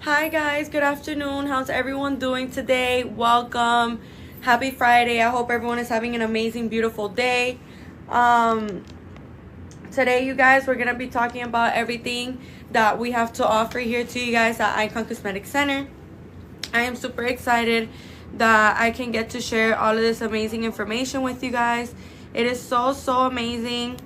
Hi guys, good afternoon. How's everyone doing today? Welcome. Happy Friday. I hope everyone is having an amazing, beautiful day. Um Today you guys, we're going to be talking about everything that we have to offer here to you guys at Icon Cosmetic Center. I am super excited that I can get to share all of this amazing information with you guys. It is so amazing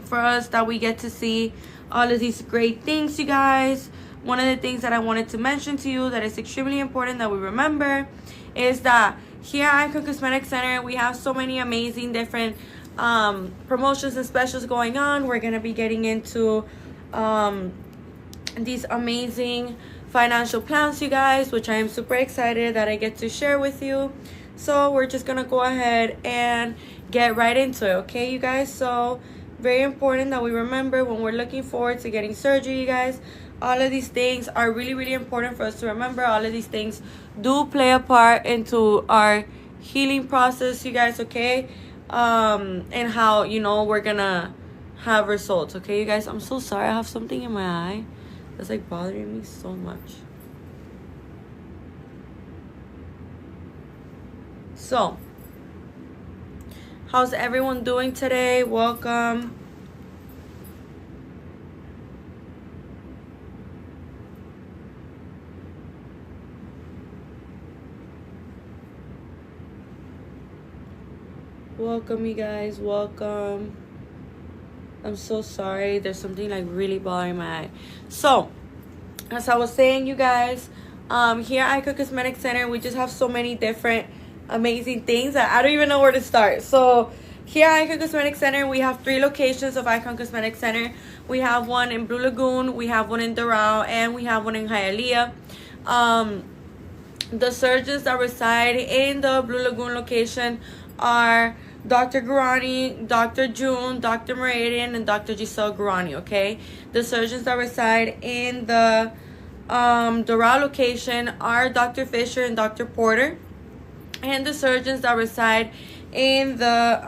for us that we get to see all of these great things, you guys. One of the things that I wanted to mention to you that is extremely important that we remember is that here at Icon Cosmetic Center, we have so many amazing different promotions and specials going on. We're going to be getting into these amazing financial plans, you guys, which I am super excited that I get to share with you. So we're just going to go ahead and get right into it, okay, you guys? So very important that we remember when we're looking forward to getting surgery, you guys. All of these things are really important for us to remember. All of these things do play a part into our healing process, you guys, okay? And how, we're gonna have results, okay, you guys? I'm so sorry. I have something in my eye that's like bothering me so much. So, how's everyone doing today? Welcome. Welcome, you guys. Welcome. I'm so sorry. There's something like really bothering my eye. So, as I was saying, you guys, here at Icon Cosmetic Center, we just have so many different amazing things that I don't even know where to start. So, here at Icon Cosmetic Center, we have 3 locations of Icon Cosmetic Center. We have one in Blue Lagoon, we have one in Doral, and we have one in Hialeah. The surgeons that reside in the Blue Lagoon location are Dr. Gurani, Dr. June, Dr. Meridian, and Dr. Giselle Gurani, okay? The surgeons that reside in the Doral location are Dr. Fisher and Dr. Porter. And the surgeons that reside in the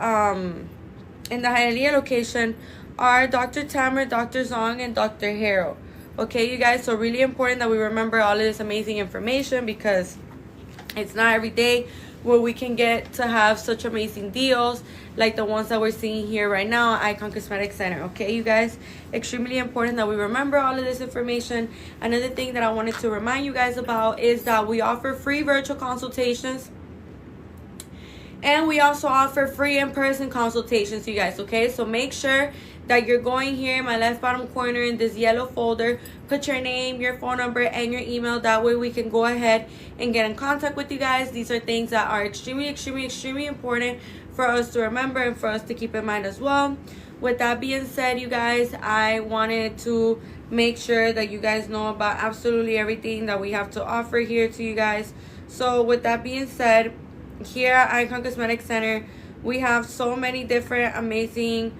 Hialeah location are Dr. Tamer, Dr. Zong, and Dr. Harrow. Okay, you guys, so really important that we remember all of this amazing information because it's not every day where we can get to have such amazing deals like the ones that we're seeing here right now at Icon Cosmetic Center. Okay, you guys, extremely important that we remember all of this information. Another thing that I wanted to remind you guys about is that we offer free virtual consultations. And we also offer free in-person consultations, you guys, okay? So make sure that you're going here in my left bottom corner in this yellow folder. Put your name, your phone number, and your email. That way we can go ahead and get in contact with you guys. These are things that are extremely important for us to remember and for us to keep in mind as well. With that being said, you guys, I wanted to make sure that you guys know about absolutely everything that we have to offer here to you guys. So with that being said, here at Icon Cosmetic Center, we have so many different amazing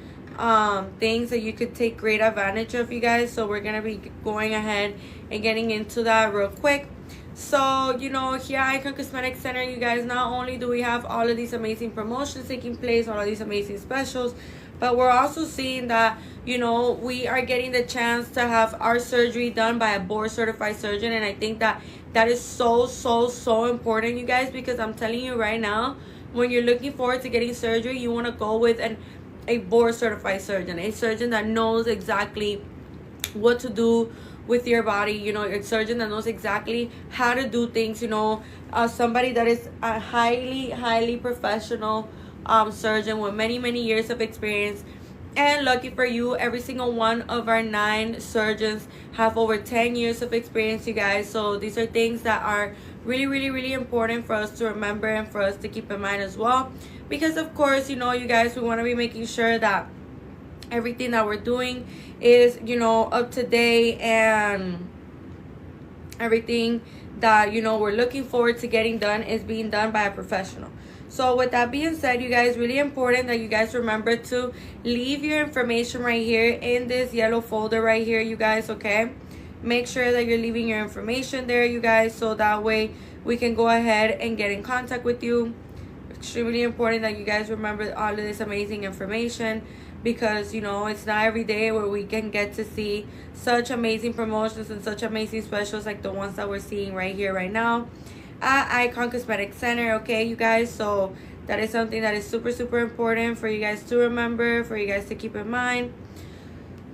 things that you could take great advantage of, you guys. So we're gonna be going ahead and getting into that real quick. So, here at Icon Cosmetic Center, you guys, not only do we have all of these amazing promotions taking place, all of these amazing specials, but we're also seeing that, we are getting the chance to have our surgery done by a board certified surgeon. And I think that is so important, you guys, because I'm telling you right now, when you're looking forward to getting surgery, you want to go with a board certified surgeon, a surgeon that knows exactly what to do with your body, a surgeon that knows exactly how to do things, somebody that is a highly professional surgeon with many years of experience. And lucky for you, every single one of our 9 surgeons have over 10 years of experience, you guys. So these are things that are really important for us to remember and for us to keep in mind as well. Because of course, you guys, we want to be making sure that everything that we're doing is, up to date, and everything that, we're looking forward to getting done is being done by a professional. So with that being said, you guys, really important that you guys remember to leave your information right here in this yellow folder right here, you guys, okay? Make sure that you're leaving your information there, you guys, so that way we can go ahead and get in contact with you. Extremely important that you guys remember all of this amazing information because, you know, it's not every day where we can get to see such amazing promotions and such amazing specials like the ones that we're seeing right here, right now at Icon Cosmetic Center, okay, you guys? So that is something that is super, super important for you guys to remember, for you guys to keep in mind.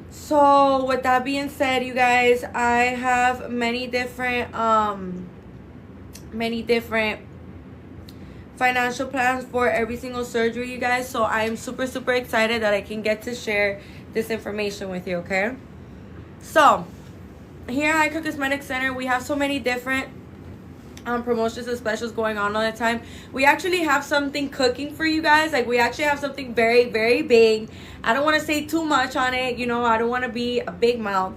So with that being said, you guys, I have many different financial plans for every single surgery, you guys. So I am super, super excited that I can get to share this information with you, okay? So here at Icon Cosmetic Center, we have so many different promotions and specials going on all the time. We actually have something cooking for you guys. Like, we actually have something very, very big. I don't want to say too much on it, you know. I don't want to be a big mouth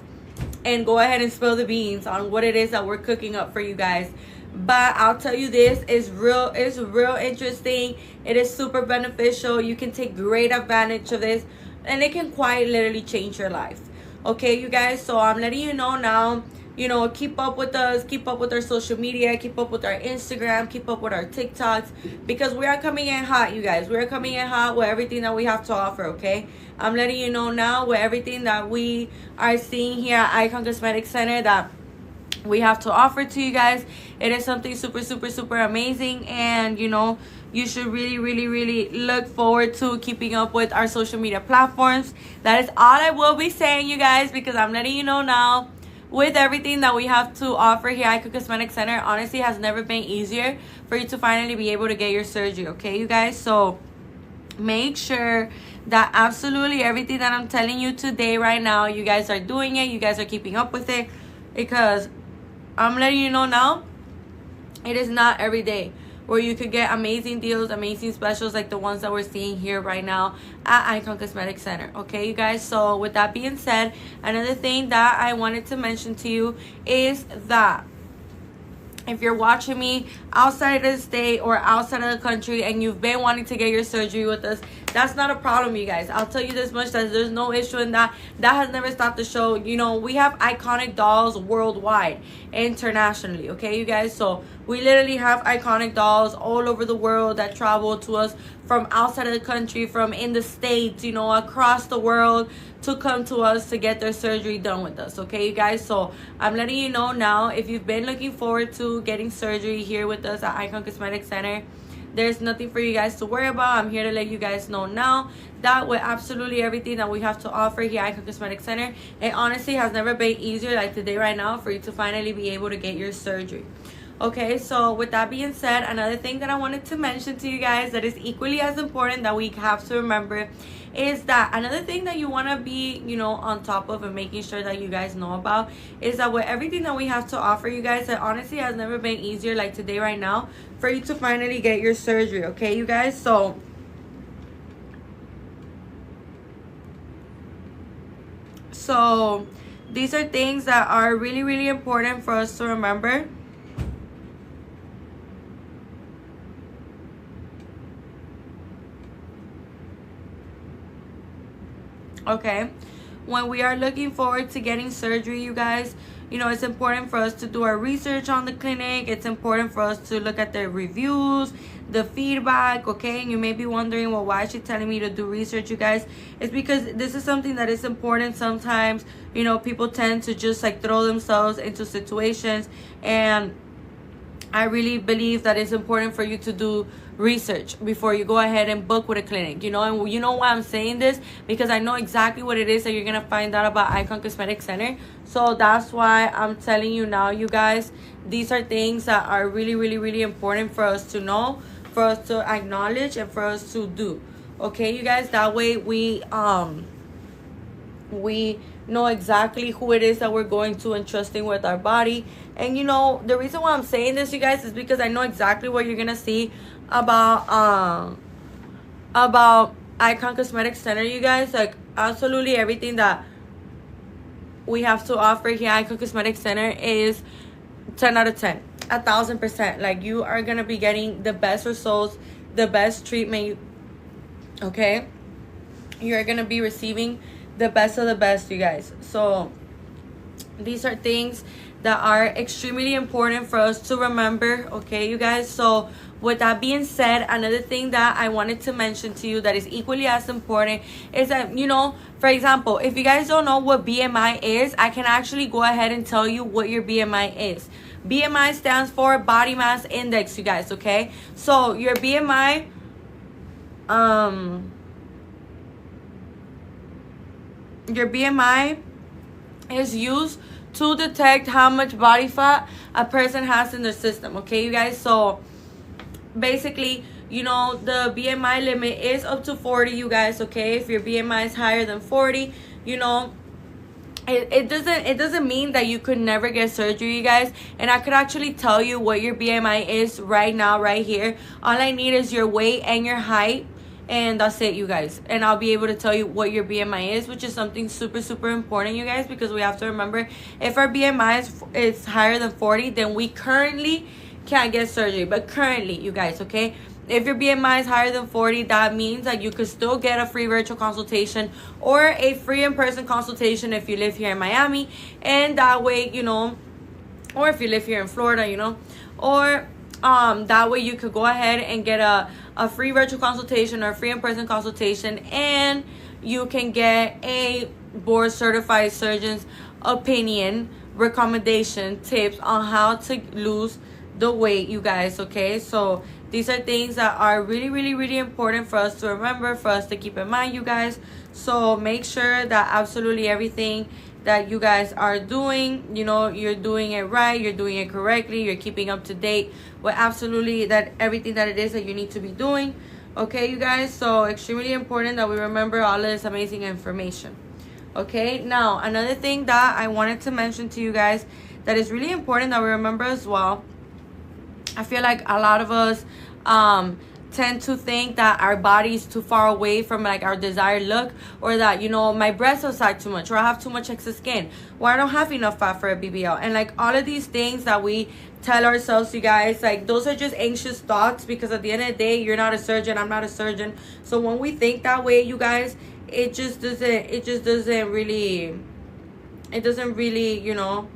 and go ahead and spill the beans on what it is that we're cooking up for you guys. But I'll tell you, this is real interesting. It is super beneficial. You can take great advantage of this, and it can quite literally change your life, okay, you guys? So I'm letting you know now. You know, keep up with us, keep up with our social media, keep up with our Instagram, keep up with our TikToks, because we are coming in hot, you guys. We are coming in hot with everything that we have to offer, okay? I'm letting you know now with everything that we are seeing here at Icon Cosmetic Center that we have to offer to you guys. It is something super, super, super amazing, and, you know, you should really, really, really look forward to keeping up with our social media platforms. That is all I will be saying, you guys, because I'm letting you know now, with everything that we have to offer here at Icon Cosmetic Center, honestly, has never been easier for you to finally be able to get your surgery, okay, you guys? So make sure that absolutely everything that I'm telling you today right now, you guys are doing it, you guys are keeping up with it, because I'm letting you know now, it is not every day where you could get amazing deals, amazing specials like the ones that we're seeing here right now at Icon Cosmetic Center, okay, you guys? So with that being said, another thing that I wanted to mention to you is that if you're watching me outside of the state or outside of the country and you've been wanting to get your surgery with us, that's not a problem, you guys. I'll tell you this much, that there's no issue in that. That has never stopped the show. You know, we have iconic dolls worldwide, internationally, okay, you guys? So we literally have iconic dolls all over the world that travel to us from outside of the country, from in the States, you know, across the world, to come to us to get their surgery done with us, okay, you guys? So I'm letting you know now, if you've been looking forward to getting surgery here with us at Icon Cosmetic Center, there's nothing for you guys to worry about. I'm here to let you guys know now that with absolutely everything that we have to offer here at Icon Cosmetic Center, it honestly has never been easier like today right now for you to finally be able to get your surgery. Okay, so with that being said, another thing that I wanted to mention to you guys that is equally as important that we have to remember is that another thing that you want to be, you know, on top of and making sure that you guys know about is that with everything that we have to offer you guys, it honestly has never been easier like today right now for you to finally get your surgery, okay, you guys? So these are things that are really, really important for us to remember. Okay, when we are looking forward to getting surgery, you guys, you know, it's important for us to do our research on the clinic. It's important for us to look at the reviews, the feedback, okay? And you may be wondering, well, why is she telling me to do research, you guys? It's because this is something that is important. Sometimes, you know, people tend to just like throw themselves into situations, and I really believe that it's important for you to do research before you go ahead and book with a clinic, you know. And you know why I'm saying this? Because I know exactly what it is that you're gonna find out about Icon Cosmetic Center. So that's why I'm telling you now, you guys, these are things that are really, really, really important for us to know, for us to acknowledge, and for us to do, okay, you guys? That way we know exactly who it is that we're going to and trusting with our body. And you know, the reason why I'm saying this, you guys, is because I know exactly what you're gonna see about Icon Cosmetic Center, you guys. Like, absolutely everything that we have to offer here at Icon Cosmetic Center is 10 out of 10, 1,000%. Like, you are gonna be getting the best results, the best treatment, okay? You're gonna be receiving the best of the best, you guys. So These are things that are extremely important for us to remember, okay, you guys? So with that being said, another thing that I wanted to mention to you that is equally as important is that, you know, for example, if you guys don't know what BMI is, I can actually go ahead and tell you what your BMI is. BMI stands for body mass index, you guys, okay? So your BMI, is used to detect how much body fat a person has in their system, okay, you guys? So basically, you know, the BMI limit is up to 40, you guys, okay? If your BMI is higher than 40, you know, it doesn't mean that you could never get surgery, you guys. And I could actually tell you what your BMI is right now, right here. All I need is your weight and your height, and that's it, you guys. And I'll be able to tell you what your BMI is, which is something super, super important, you guys, because we have to remember, if our BMI is higher than 40, then we currently can't get surgery. But currently, you guys, okay? If your BMI is higher than 40, that means that you could still get a free virtual consultation or a free in-person consultation if you live here in Miami. And that way, you know, or if you live here in Florida, you know, or that way you could go ahead and get a free virtual consultation or a free in-person consultation, and you can get a board certified surgeon's opinion, recommendation, tips on how to lose the weight, you guys, okay? So these are things that are really, really, really important for us to remember, for us to keep in mind, you guys. So make sure that absolutely everything that you guys are doing, you know, you're doing it right, you're doing it correctly, you're keeping up to date with absolutely that everything that it is that you need to be doing, okay, you guys? So extremely important that we remember all of this amazing information, okay? Now, another thing that I wanted to mention to you guys that is really important that we remember as well, I feel like a lot of us tend to think that our body is too far away from like our desired look, or that, you know, my breasts are sag too much, or I have too much excess skin, or I don't have enough fat for a BBL. And like all of these things that we tell ourselves, you guys, like those are just anxious thoughts, because at the end of the day, you're not a surgeon, I'm not a surgeon. So when we think that way, you guys, it doesn't really, you know,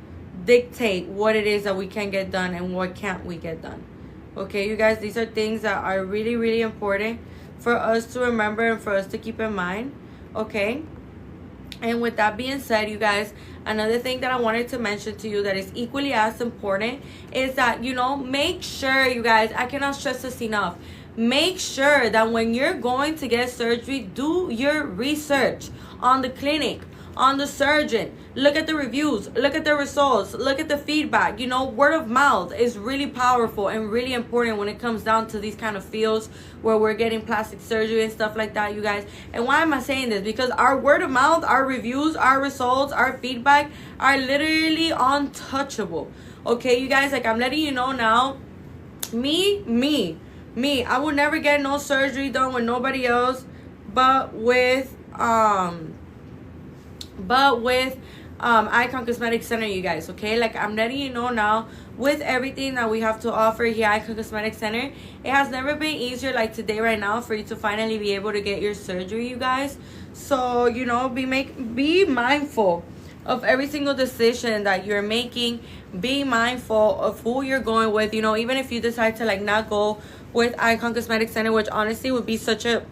dictate what it is that we can get done and what can't we get done, okay, you guys? These are things that are really, really important for us to remember and for us to keep in mind, okay? And with that being said, you guys, another thing that I wanted to mention to you that is equally as important is that, you know, make sure, you guys, I cannot stress this enough, make sure that when you're going to get surgery, do your research on the clinic, on the surgeon. Look at the reviews, look at the results, look at the feedback. You know, word of mouth is really powerful and really important when it comes down to these kind of fields where we're getting plastic surgery and stuff like that, you guys. And why am I saying this? Because our word of mouth, our reviews, our results, our feedback are literally untouchable, okay, you guys? Like, I'm letting you know now, me, I will never get no surgery done with nobody else but with Icon Cosmetic Center, you guys, okay? Like, I'm letting you know now, with everything that we have to offer here at Icon Cosmetic Center, it has never been easier like today right now for you to finally be able to get your surgery, you guys. So, you know, be mindful of every single decision that you're making. Be mindful of who you're going with, you know, even if you decide to like not go with Icon Cosmetic Center, which honestly would be such a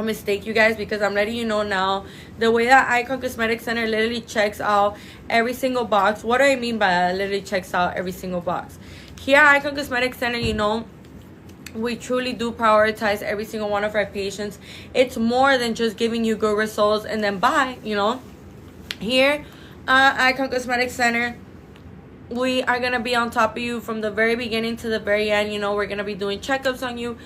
mistake, you guys, because I'm letting you know now, the way that Icon Cosmetic Center literally checks out every single box. What do I mean by that? Literally checks out every single box. Here at Icon Cosmetic Center, you know, we truly do prioritize every single one of our patients. It's more than just giving you good results and then bye, you know. Here Icon Cosmetic Center, we are going to be on top of you from the very beginning to the very end. You know, we're going to be doing checkups on you.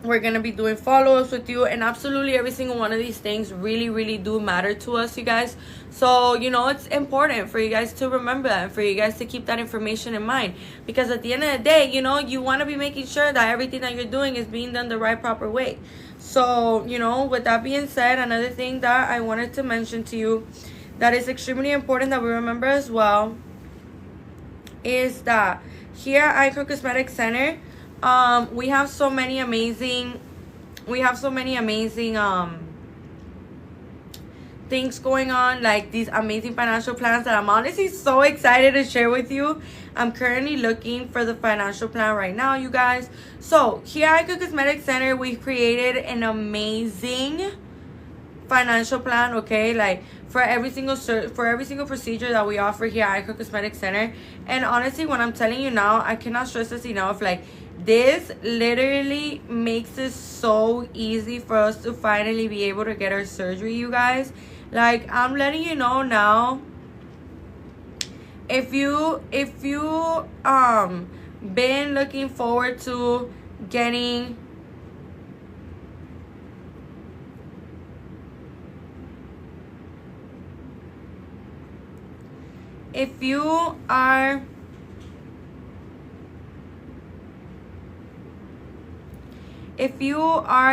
We're going to be doing follow-ups with you, and absolutely every single one of these things really, really do matter to us, you guys. So, you know, it's important for you guys to remember that and for you guys to keep that information in mind, because at the end of the day, you know, you want to be making sure that everything that you're doing is being done the right, proper way. So, you know, with that being said, another thing that I wanted to mention to you that is extremely important that we remember as well is that here at Icon Cosmetic Center, we have so many things going on, like these amazing financial plans that I'm honestly so excited to share with you. I'm currently looking for the financial plan right now, you guys. So here at Icon Cosmetic Center, we created an amazing financial plan, okay, like for every single procedure that we offer here at Icon Cosmetic Center. And honestly, when I'm telling you now, I cannot stress this enough. Like, this literally makes it so easy for us to finally be able to get our surgery, you guys. Like, I'm letting you know now, if you been looking forward to getting if you are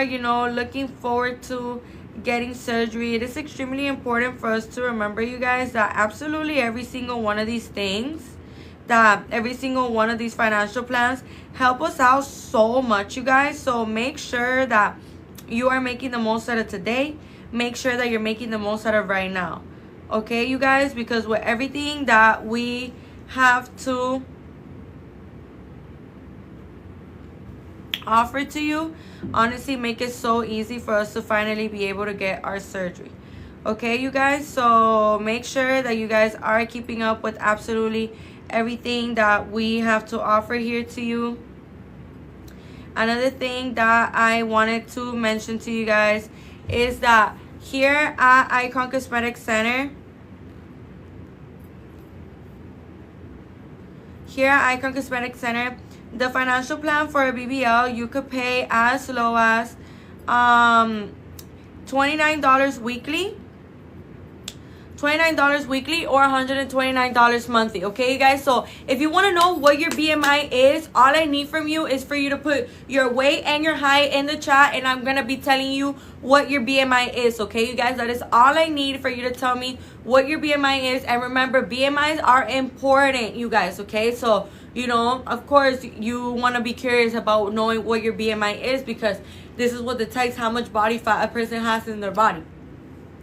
you know, looking forward to getting surgery, it is extremely important for us to remember, you guys, that absolutely every single one of these things, that every single one of these financial plans help us out so much, you guys. So make sure that you are making the most out of today. Make sure that you're making the most out of right now, okay, you guys, because with everything that we have to offer to you, honestly, make it so easy for us to finally be able to get our surgery, okay, you guys. So make sure that you guys are keeping up with absolutely everything that we have to offer here to you. Another thing that I wanted to mention to you guys is that here at Icon Cosmetic Center, the financial plan for a BBL, you could pay as low as $29 weekly. $29 weekly or $129 monthly, okay, you guys. So if you want to know what your BMI is, all I need from you is for you to put your weight and your height in the chat, and I'm gonna be telling you what your BMI is, okay, you guys. That is all I need for you to tell me what your BMI is. And remember, BMIs are important, you guys, okay. So, you know, of course, you want to be curious about knowing what your BMI is, because this is what detects how much body fat a person has in their body.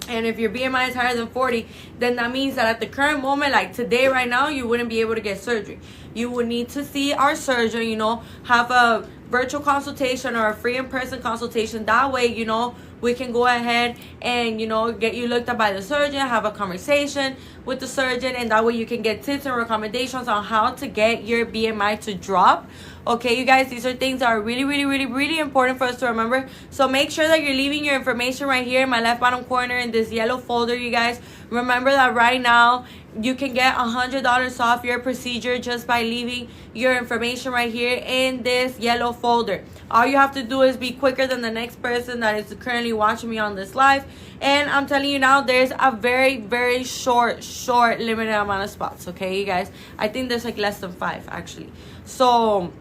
And if your BMI is higher than 40, then that means that at the current moment, like today, right now, you wouldn't be able to get surgery. You would need to see our surgeon, you know, have a virtual consultation or a free in-person consultation. That way, you know, we can go ahead and, you know, get you looked at by the surgeon, have a conversation with the surgeon, and that way you can get tips and recommendations on how to get your BMI to drop. Okay, you guys, these are things that are really, really, really, really important for us to remember. So make sure that you're leaving your information right here in my left bottom corner in this yellow folder, you guys. Remember that right now you can get $100 off your procedure just by leaving your information right here in this yellow folder. All you have to do is be quicker than the next person that is currently watching me on this live. And I'm telling you now, there's a very, very short limited amount of spots, okay, you guys. I think there's like less than 5 actually. So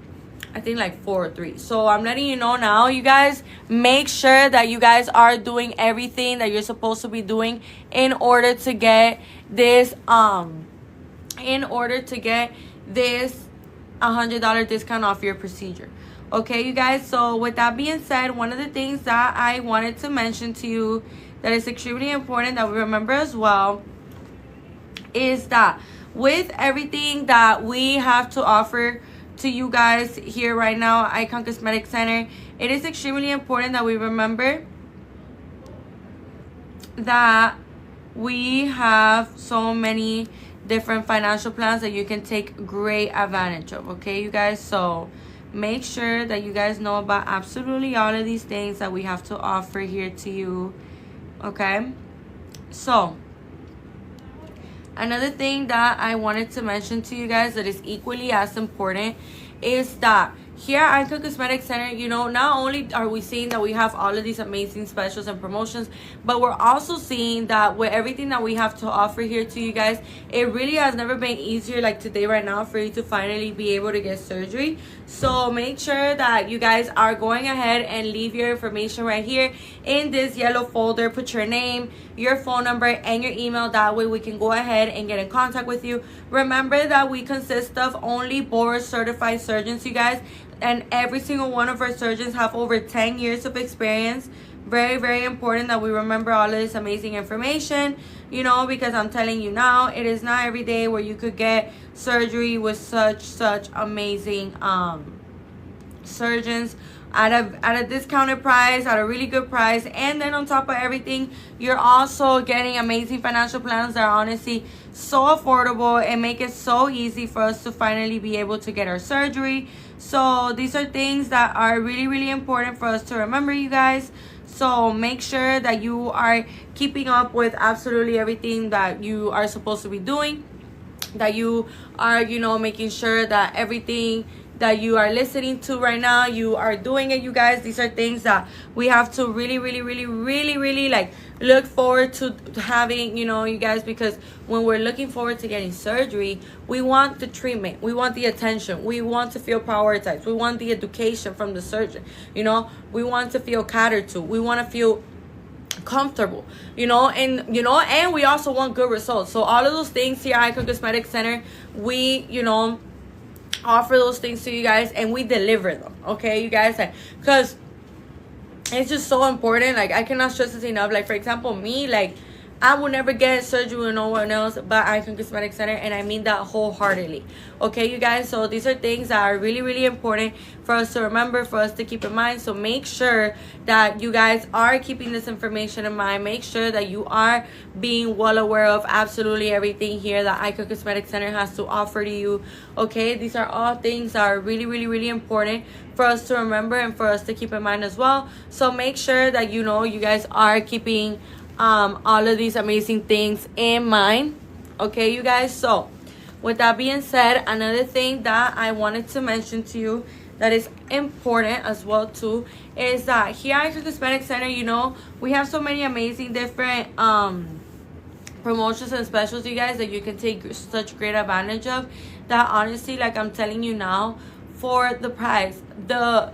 I think like 4 or 3. So I'm letting you know now, you guys. Make sure that you guys are doing everything that you're supposed to be doing in order to get this $100 discount off your procedure. Okay, you guys. So with that being said, one of the things that I wanted to mention to you that is extremely important that we remember as well is that with everything that we have to offer to you guys here right now, Icon Cosmetic Center, it is extremely important that we remember that we have so many different financial plans that you can take great advantage of, okay, you guys. So make sure that you guys know about absolutely all of these things that we have to offer here to you, okay. So another thing that I wanted to mention to you guys that is equally as important is that here at Icon Cosmetic Center, you know, not only are we seeing that we have all of these amazing specials and promotions, but we're also seeing that with everything that we have to offer here to you guys, it really has never been easier like today right now for you to finally be able to get surgery. So make sure that you guys are going ahead and leave your information right here in this yellow folder. Put your name, your phone number, and your email. That way we can go ahead and get in contact with you. Remember that we consist of only board certified surgeons, you guys, and every single one of our surgeons have over 10 years of experience Very, very important that we remember all of this amazing information, you know, because I'm telling you now, it is not every day where you could get surgery with such amazing surgeons at a discounted price, at a really good price. And then on top of everything, you're also getting amazing financial plans that are honestly so affordable and make it so easy for us to finally be able to get our surgery. So these are things that are really, really important for us to remember, you guys. So make sure that you are keeping up with absolutely everything that you are supposed to be doing, that you are, you know, making sure that everything that you are listening to right now, you are doing it, you guys. These are things that we have to really, really, really, really, really like look forward to having, you know, you guys, because when we're looking forward to getting surgery, we want the treatment, we want the attention, we want to feel prioritized, we want the education from the surgeon, you know, we want to feel catered to, we want to feel comfortable, you know, and we also want good results. So all of those things here at Icon Cosmetic Center, we, you know, offer those things to you guys, and we deliver them, okay, you guys, because it's just so important. Like, I cannot stress this enough. Like, for example, me, like, I will never get surgery with no one else but Icon Cosmetic Center, and I mean that wholeheartedly. Okay, you guys? So these are things that are really, really important for us to remember, for us to keep in mind. So make sure that you guys are keeping this information in mind. Make sure that you are being well aware of absolutely everything here that Icon Cosmetic Center has to offer to you. Okay, these are all things that are really, really, really important for us to remember and for us to keep in mind as well. So make sure that, you know, you guys are keeping all of these amazing things in mind. Okay, you guys? So with that being said, another thing that I wanted to mention to you that is important as well too is that here at the Cosmetic Center, you know, we have so many amazing different promotions and specials, you guys, that you can take such great advantage of, that honestly, like I'm telling you now, for the price, the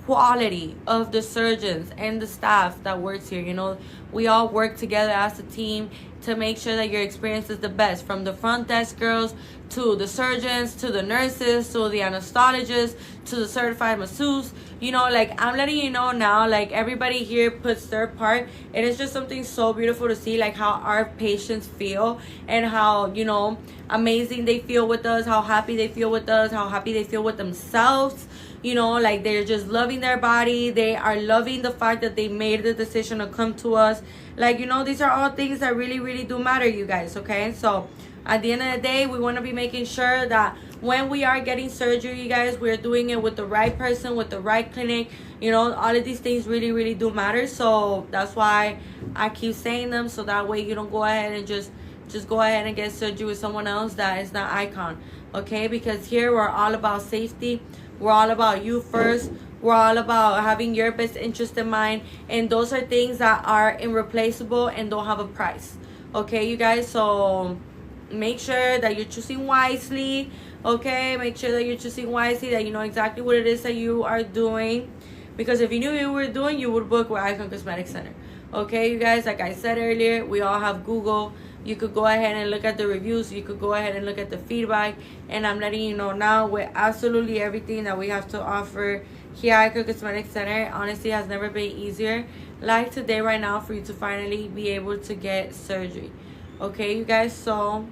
quality of the surgeons and the staff that works here, you know, we all work together as a team to make sure that your experience is the best, from the front desk girls to the surgeons to the nurses to the anesthesiologists to the certified masseuse. You know, like, I'm letting you know now, like, everybody here puts their part. It is just something so beautiful to see, like, how our patients feel and how, you know, amazing they feel with us, how happy they feel with us, how happy they feel with themselves. You know, like, they're just loving their body. They are loving the fact that they made the decision to come to us. Like, you know, these are all things that really, really do matter, you guys, okay? So at the end of the day, we want to be making sure that when we are getting surgery, you guys, we're doing it with the right person, with the right clinic. You know, all of these things really, really do matter. So that's why I keep saying them, so that way you don't go ahead and just go ahead and get surgery with someone else that is not Icon, okay? Because here we're all about safety. We're all about you first. We're all about having your best interest in mind. And those are things that are irreplaceable and don't have a price. Okay, you guys? So make sure that you're choosing wisely. Okay? Make sure that you're choosing wisely, that you know exactly what it is that you are doing. Because if you knew what you were doing, you would book with Icon Cosmetic Center. Okay, you guys? Like I said earlier, we all have Google. You could go ahead and look at the reviews. You could go ahead and look at the feedback. And I'm letting you know now, with absolutely everything that we have to offer here at Icon Cosmetic Center, honestly, has never been easier like today right now for you to finally be able to get surgery. Okay, you guys? So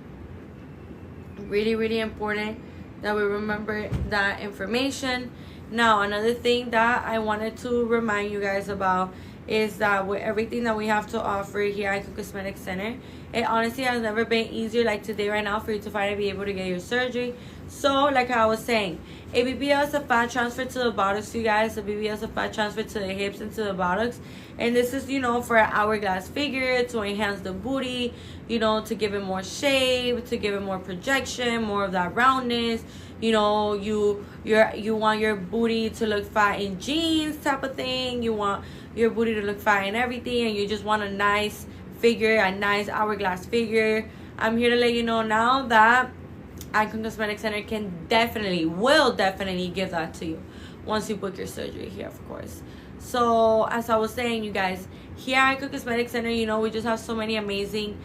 really, really important that we remember that information. Now, another thing that I wanted to remind you guys about is that with everything that we have to offer here at Icon Cosmetic Center, it honestly has never been easier like today right now for you to finally be able to get your surgery. So like I was saying, a BBL is a fat transfer to the buttocks, you guys. A BBL is a fat transfer to the hips and to the buttocks. And this is, you know, for an hourglass figure, to enhance the booty, you know, to give it more shape, to give it more projection, more of that roundness. You know, you want your booty to look fat in jeans type of thing. You want your booty to look fat in everything, and you just want a nice figure, a nice hourglass figure. I'm here to let you know now that Icon Cosmetic Center will definitely give that to you once you book your surgery here, of course. So as I was saying, you guys, here at Icon Cosmetic Center, you know, we just have so many amazing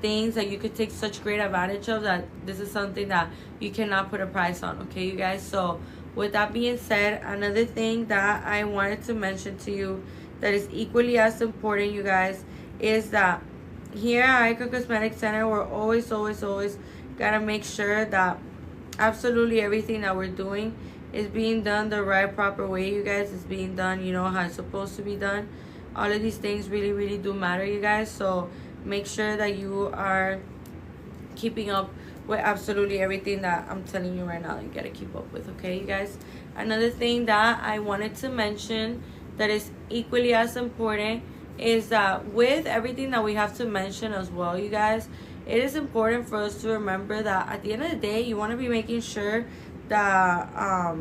things that you could take such great advantage of, that this is something that you cannot put a price on. Okay, you guys? So with that being said, another thing that I wanted to mention to you that is equally as important, you guys, is that here at Icon Cosmetic Center, we're always gotta make sure that absolutely everything that we're doing is being done the right proper way, you guys. It's being done, you know, how it's supposed to be done. All of these things really do matter, you guys. So make sure that you are keeping up with absolutely everything that I'm telling you right now you gotta keep up with, okay, you guys? Another thing that I wanted to mention that is equally as important is that with everything that we have to mention as well, you guys, it is important for us to remember that at the end of the day, you want to be making sure that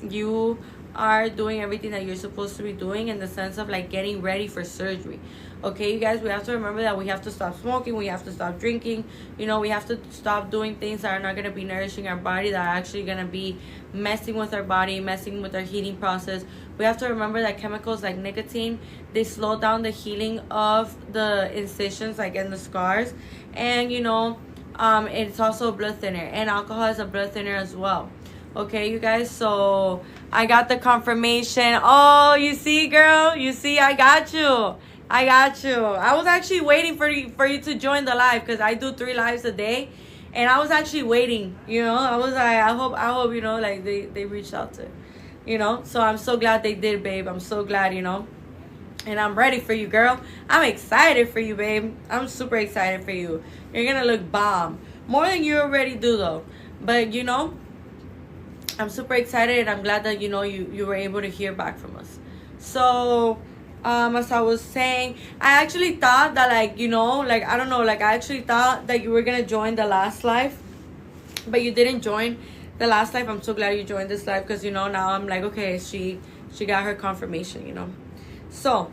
you are doing everything that you're supposed to be doing in the sense of like getting ready for surgery. Okay, you guys, we have to remember that we have to stop smoking, we have to stop drinking, you know, we have to stop doing things that are not going to be nourishing our body, that are actually going to be messing with our body, messing with our healing process. We have to remember that chemicals like nicotine, they slow down the healing of the incisions, like in the scars. And, you know, it's also a blood thinner, and alcohol is a blood thinner as well. Okay, you guys, so I got the confirmation. Oh, you see, girl? You see, I got you. I was actually waiting for you to join the live, because I do 3 lives a day, and I was actually waiting, you know. I was like, I hope you know, like they reached out to, you know. So I'm so glad they did, babe. I'm so glad, you know. And I'm ready for you, girl. I'm excited for you, babe. I'm super excited for you. You're gonna look bomb, more than you already do, though. But you know, I'm super excited, and I'm glad that, you know, you were able to hear back from us. So as I was saying, I actually thought that, like, you know, like, I don't know, like, I actually thought that you were gonna join the last live, but you didn't join the last live. I'm so glad you joined this live, because, you know, now I'm like, okay, she got her confirmation, you know. So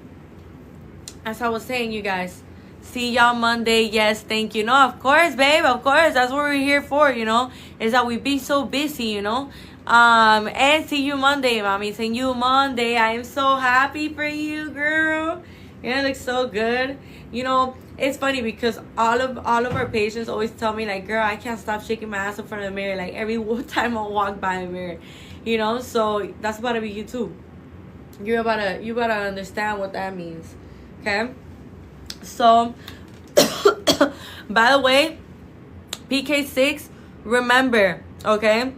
as I was saying, you guys, see y'all Monday. Yes, thank you. No, of course, babe, of course, that's what we're here for, you know, is that we be so busy, you know. And see you Monday, mommy. See you Monday. I am so happy for you, girl. You're gonna look so good. You know, it's funny because all of our patients always tell me, like, girl, I can't stop shaking my ass in front of the mirror, like, every time I walk by a mirror, you know. So that's about to be you too. You about to understand what that means, okay? So by the way, PK6, remember, okay,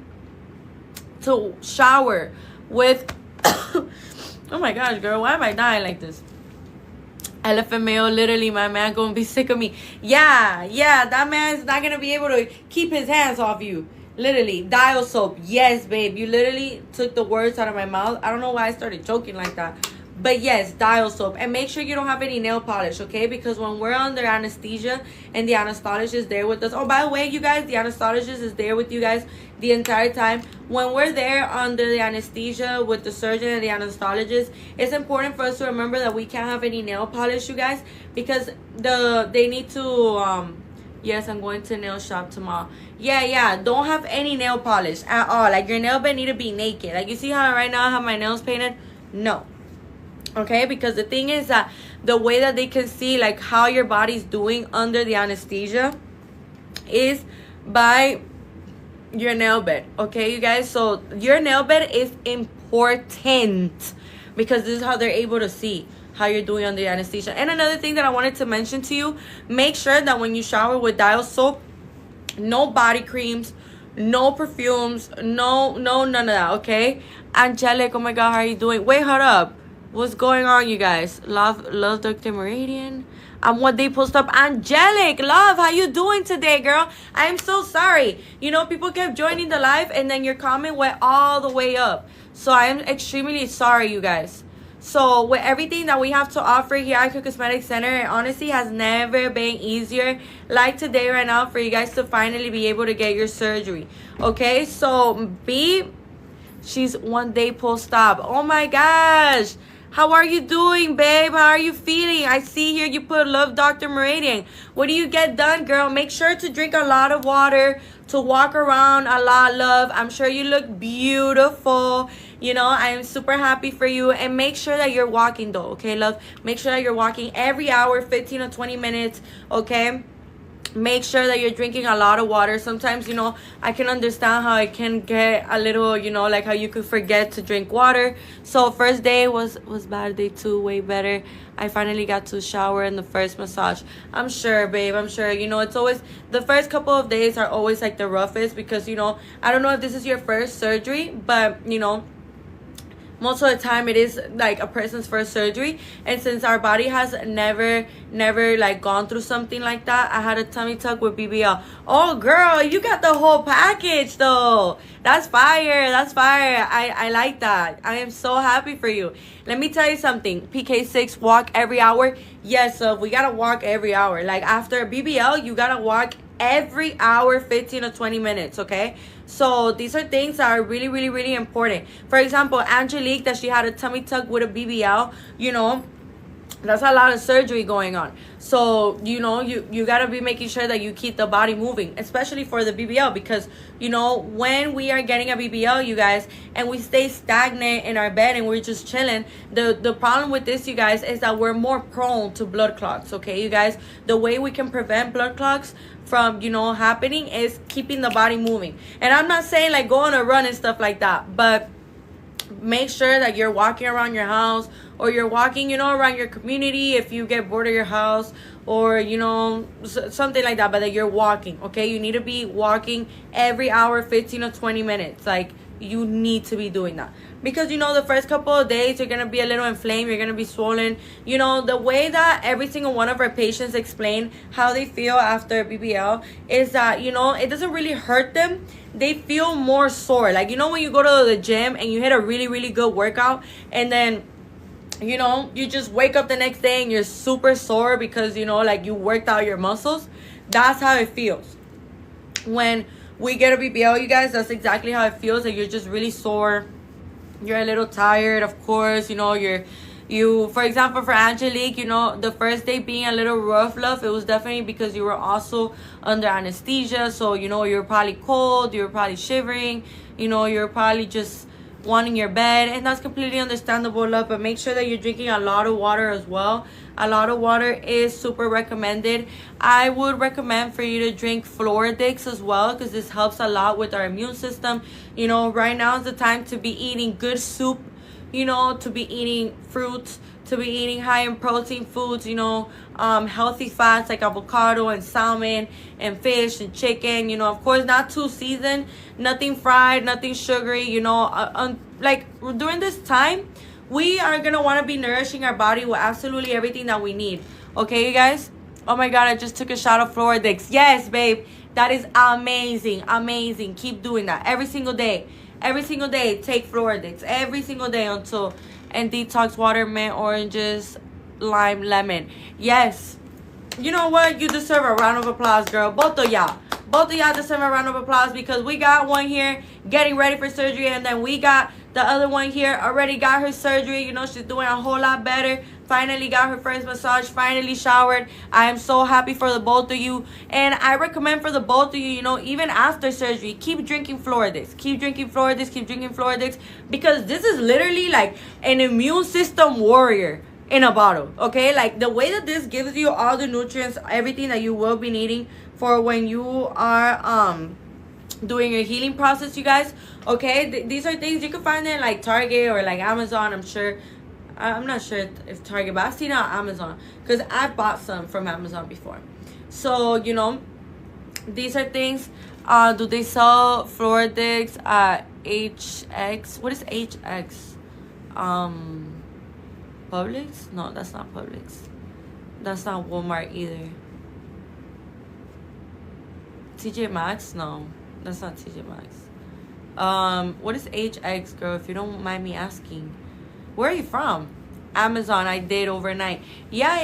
to shower with oh my gosh, girl, why am I dying like this? Elephant male, literally, my man gonna be sick of me. Yeah, that man's not gonna be able to keep his hands off you. Literally, dial soap. Yes, babe, you literally took the words out of my mouth. I don't know why I started joking like that, but yes, dial soap. And make sure you don't have any nail polish, okay? Because when we're under anesthesia and the anesthesiologist is there with us. Oh, by the way, you guys, the anesthesiologist is there with you guys the entire time. When we're there under the anesthesia with the surgeon and the anesthesiologist, it's important for us to remember that we can't have any nail polish, you guys, because they need to yes, I'm going to nail shop tomorrow. Yeah, don't have any nail polish at all. Like, your nail bed need to be naked. Like, you see how right now I have my nails painted? No. Okay, because the thing is that the way that they can see, like, how your body's doing under the anesthesia is by your nail bed. Okay, you guys? So your nail bed is important, because this is how they're able to see how you're doing under the anesthesia. And another thing that I wanted to mention to you, make sure that when you shower with dial soap, no body creams, no perfumes, no none of that, okay? Angelic, oh my god, how are you doing? Wait, hold up. What's going on, you guys? Love Dr. Meridian. What they post up. Angelic, love, how you doing today, girl? I am so sorry. You know, people kept joining the live, and then your comment went all the way up. So I am extremely sorry, you guys. So with everything that we have to offer here at Icon Cosmetic Center, it honestly has never been easier like today right now for you guys to finally be able to get your surgery. Okay, so she's 1 day post-op. Oh my gosh. How are you doing, babe? How are you feeling? I see here you put love Dr. Meridian. What do you get done, girl? Make sure to drink a lot of water, to walk around a lot, love. I'm sure you look beautiful. You know, I am super happy for you. And make sure that you're walking, though, okay, love? Make sure that you're walking every hour, 15 or 20 minutes, okay? make sure that you're drinking a lot of water. Sometimes, you know, I can understand how it can get a little, you know, like how you could forget to drink water. So first day was bad. Day 2 way better. I finally got to shower in the first massage. I'm sure, babe, I'm sure. You know, it's always, the first couple of days are always like the roughest, because, you know, I don't know if this is your first surgery, but, you know, most of the time it is like a person's first surgery, and since our body has never like gone through something like that, I had a tummy tuck with BBL. Oh girl, you got the whole package though. That's fire. That's fire. I like that. I am so happy for you. Let me tell you something. PK6, walk every hour. Yes, so we gotta walk every hour. Like after BBL, you gotta walk every hour, 15 or 20 minutes, okay? So these are things that are really, really, really important. For example, Angelique, that she had a tummy tuck with a BBL, you know, that's a lot of surgery going on. So, you know, you got to be making sure that you keep the body moving, especially for the BBL, because, you know, when we are getting a BBL, you guys, and we stay stagnant in our bed and we're just chilling, the problem with this, you guys, is that we're more prone to blood clots, okay, you guys? The way we can prevent blood clots from, you know, happening is keeping the body moving. And I'm not saying like go on a run and stuff like that, but make sure that you're walking around your house, or you're walking, you know, around your community if you get bored of your house, or, you know, something like that, but that you're walking, okay? You need to be walking every hour, 15 or 20 minutes. Like, you need to be doing that, because, you know, the first couple of days you're gonna be a little inflamed, you're gonna be swollen. You know, the way that every single one of our patients explain how they feel after BBL is that, you know, it doesn't really hurt them. They feel more sore. Like, you know, when you go to the gym and you hit a really, really good workout, and then, you know, you just wake up the next day and you're super sore because, you know, like you worked out your muscles. That's how it feels when we get a BBL, you guys. That's exactly how it feels. Like you're just really sore, you're a little tired, of course. You know, you for example, for Angelique, you know, the first day being a little rough, it was definitely because you were also under anesthesia. So, you know, you were probably cold, you were probably shivering, you know, you're probably just wanting your bed, and that's completely understandable, love. But make sure that you're drinking a lot of water as well. A lot of water is super recommended. I would recommend for you to drink Floridix as well, because this helps a lot with our immune system. You know, right now is the time to be eating good soup, you know, to be eating fruits, to be eating high in protein foods, you know, healthy fats like avocado and salmon and fish and chicken, you know, of course not too seasoned, nothing fried, nothing sugary, you know, like during this time, we are going to want to be nourishing our body with absolutely everything that we need. Okay, you guys? Oh my God, I just took a shot of Floridix. Yes, babe. That is amazing. Amazing. Keep doing that every single day. Every single day, take Floridix. Every single day until... And detox water, mint, oranges, lime, lemon. Yes. You know what? You deserve a round of applause, girl. Both of y'all. Both of y'all deserve a round of applause, because we got one here getting ready for surgery, and then we got the other one here already got her surgery. You know, she's doing a whole lot better. Finally got her first massage. Finally showered. I am so happy for the both of you. And I recommend for the both of you, you know, even after surgery, keep drinking Floridix. Keep drinking Floridix. Keep drinking Floridix. Because this is literally like an immune system warrior in a bottle. Okay? Like the way that this gives you all the nutrients, everything that you will be needing for when you are doing your healing process, you guys. Okay? These are things you can find in like Target or like Amazon, I'm sure. I'm not sure if Target, but I've seen it on Amazon, because I've bought some from Amazon before. So, you know, these are things. Do they sell Floridix at HX? What is HX? Publix? No, that's not Publix. That's not Walmart either. TJ Maxx? No, that's not TJ Maxx. What is HX, girl, if you don't mind me asking? Where are you from? Amazon. I did overnight. Yeah,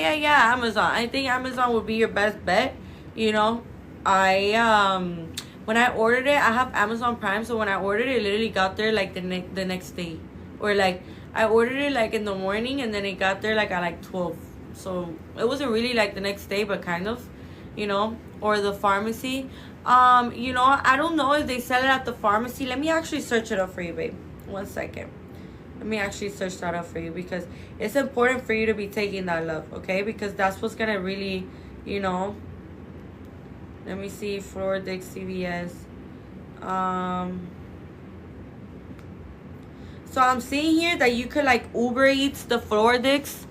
Amazon. I think Amazon would be your best bet. You know, when I ordered it, I have Amazon Prime, so when I ordered it, it literally got there like the next day, or like I ordered it like in the morning, and then it got there like at like 12. So it wasn't really like the next day, but kind of, you know. Or the pharmacy. You know, I don't know if they sell it at the pharmacy. Let me actually search it up for you, babe. 1 second. Let me actually search that up for you, because it's important for you to be taking that, love, okay? Because that's what's going to really, you know, Let me see, Florodic CVS. So I'm seeing here that you could like Uber Eats the Floridics,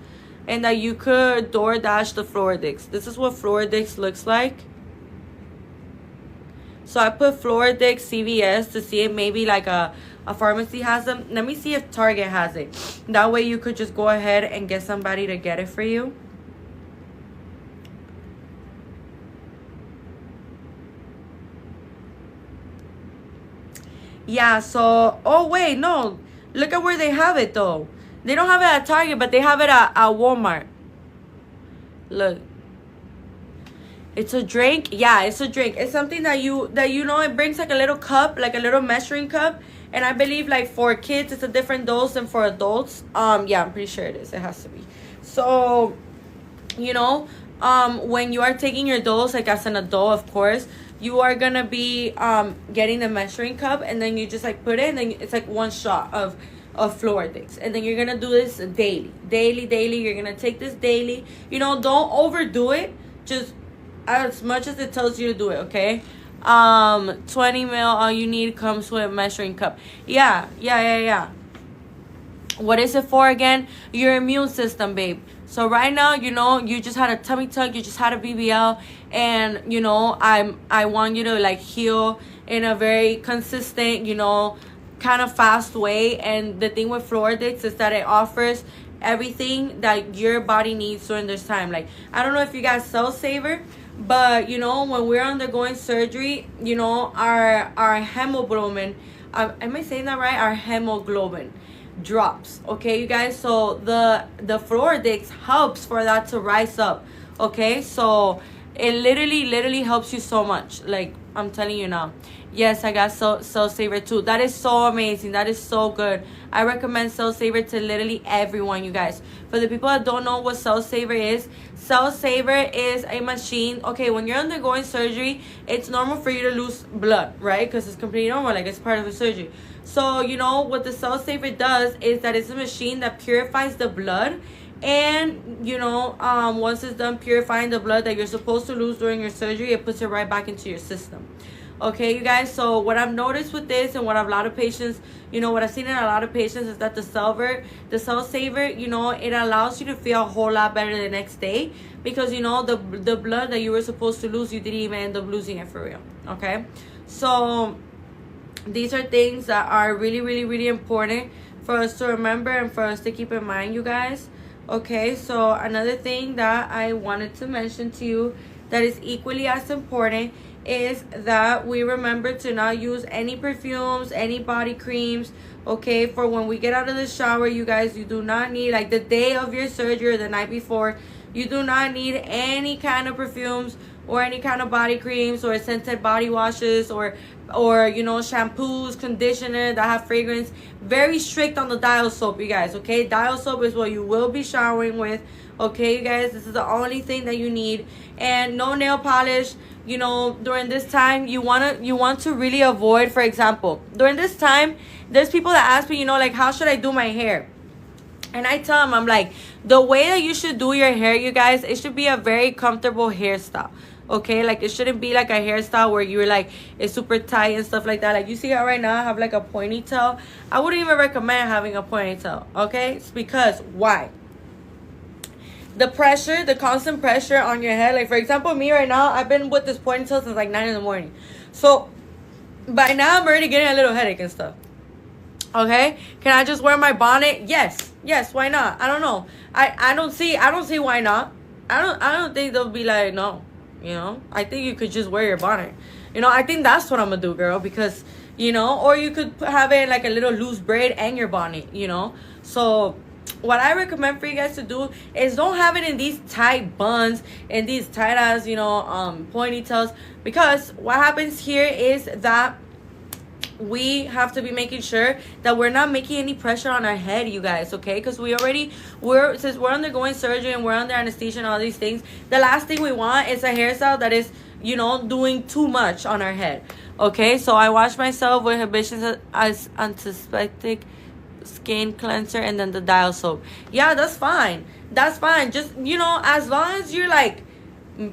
and that you could DoorDash the Floridics. This is what Floridics looks like. So I put Floridic CVS to see if maybe like a pharmacy has them. Let me see if Target has it. That way you could just go ahead and get somebody to get it for you. Yeah, so, oh wait, no. Look at where they have it though. They don't have it at Target, but they have it at Walmart. Look. It's a drink. Yeah, it's a drink. It's something that you know, it brings like a little cup, like a little measuring cup. And I believe like for kids it's a different dose than for adults. Yeah, I'm pretty sure it is. It has to be. So, you know, when you are taking your dose, like as an adult, of course, you are gonna be getting the measuring cup, and then you just like put it, and then it's like one shot of Floridics, and then you're gonna do this daily. You're gonna take this daily. You know, don't overdo it. Just as much as it tells you to do it, okay? 20 ml, all you need comes with a measuring cup. Yeah. What is it for again? Your immune system, babe. So right now, you know, you just had a tummy tuck, you just had a BBL, and you know, I want you to like heal in a very consistent, you know, kind of fast way. And the thing with Floridics is that it offers everything that your body needs during this time. Like, I don't know if you guys cell saver, but you know, when we're undergoing surgery, you know, our hemoglobin, am I saying that right? Our hemoglobin drops, okay, you guys. So the Floridics helps for that to rise up, okay. So it literally helps you so much. Like, I'm telling you now. Yes, I got Cell Saver too. That is so amazing. That is so good. I recommend Cell Saver to literally everyone, you guys. For the people that don't know what Cell Saver is a machine. Okay, when you're undergoing surgery, it's normal for you to lose blood, right? Because it's completely normal. Like, it's part of the surgery. So, you know, what the Cell Saver does is that it's a machine that purifies the blood. And, you know, once it's done purifying the blood that you're supposed to lose during your surgery, it puts it right back into your system. Okay, you guys. So what I've noticed with this, and what a lot of patients, you know, what I've seen in a lot of patients is that the Cell Saver, you know, it allows you to feel a whole lot better the next day, because, you know, the blood that you were supposed to lose, you didn't even end up losing it for real. Okay, so these are things that are really important for us to remember and for us to keep in mind, you guys. Okay, so another thing that I wanted to mention to you that is equally as important is that we remember to not use any perfumes, any body creams, okay? For when we get out of the shower, you guys, you do not need, like the day of your surgery or the night before, you do not need any kind of perfumes or any kind of body creams or scented body washes or you know, shampoos, conditioner that have fragrance. Very strict on the dial soap, you guys, okay? Dial soap is what you will be showering with, okay, you guys? This is the only thing that you need. And no nail polish. You know, during this time, you want to really avoid, for example, during this time, there's people that ask me, you know, like, how should I do my hair? And I tell them, I'm like, the way that you should do your hair, you guys, it should be a very comfortable hairstyle. Okay, like, it shouldn't be like a hairstyle where you're like, it's super tight and stuff like that. Like, you see how right now I have like a ponytail. I wouldn't even recommend having a ponytail, okay? It's because, why? The pressure, the constant pressure on your head. Like, for example, me right now, I've been with this ponytail since like 9 in the morning. So by now I'm already getting a little headache and stuff. Okay, can I just wear my bonnet? Yes, why not? I don't know. I don't see why not. I don't think they'll be like, no, you know. I think you could just wear your bonnet. You know, I think that's what I'm gonna do, girl, because, you know, or you could have it like a little loose braid and your bonnet, you know. So what I recommend for you guys to do is don't have it in these tight buns and these tight ass, you know, ponytails, because what happens here is that we have to be making sure that we're not making any pressure on our head, you guys, okay? Because since we're undergoing surgery and we're under anesthesia and all these things, the last thing we want is a hairstyle that is, you know, doing too much on our head. Okay, so I wash myself with Hibiscus as antiseptic skin cleanser and then the dial soap. Yeah, that's fine. Just, you know, as long as you're like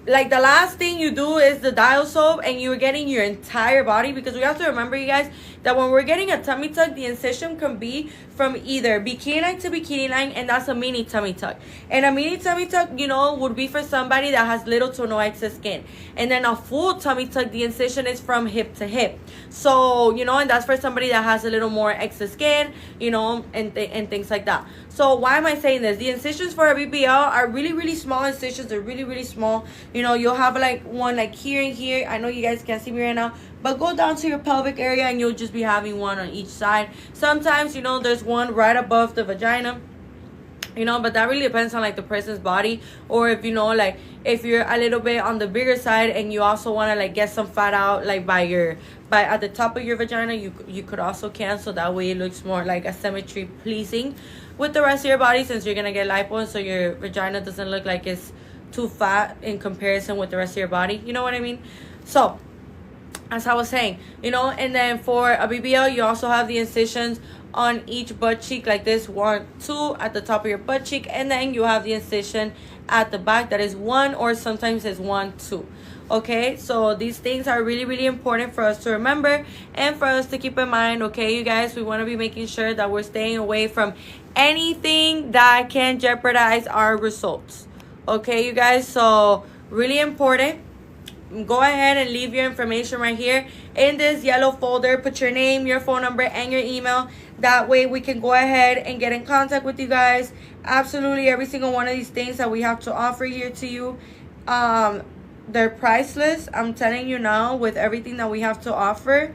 like the last thing you do is the dial soap, and you're getting your entire body, because we have to remember, you guys, that when we're getting a tummy tuck, the incision can be from either bikini line to bikini line, and that's a mini tummy tuck. And a mini tummy tuck, you know, would be for somebody that has little to no excess skin. And then a full tummy tuck, the incision is from hip to hip. So, you know, and that's for somebody that has a little more excess skin, you know, and things like that. So why am I saying this? The incisions for a BBL are really, really small incisions. They're really, really small. You know, you'll have like one like here and here. I know you guys can't see me right now, but go down to your pelvic area and you'll just be having one on each side. Sometimes, you know, there's one right above the vagina. You know, but that really depends on like the person's body, or if, you know, like if you're a little bit on the bigger side and you also want to like get some fat out like by at the top of your vagina, you could also cancel. That way it looks more like a symmetry pleasing with the rest of your body, since you're gonna get lipo, so your vagina doesn't look like it's too fat in comparison with the rest of your body. You know what I mean? So as I was saying, you know, and then for a BBL, you also have the incisions on each butt cheek like this, 1, 2 at the top of your butt cheek, and then you have the incision at the back that is 1, or sometimes it's 1, 2. Okay, so these things are really, really important for us to remember and for us to keep in mind. Okay, you guys, we want to be making sure that we're staying away from anything that can jeopardize our results. Okay, you guys, so really important. Go ahead and leave your information right here in this yellow folder. Put your name, your phone number, and your email. That way we can go ahead and get in contact with you guys. Absolutely every single one of these things that we have to offer here to you, they're priceless. I'm telling you now, with everything that we have to offer,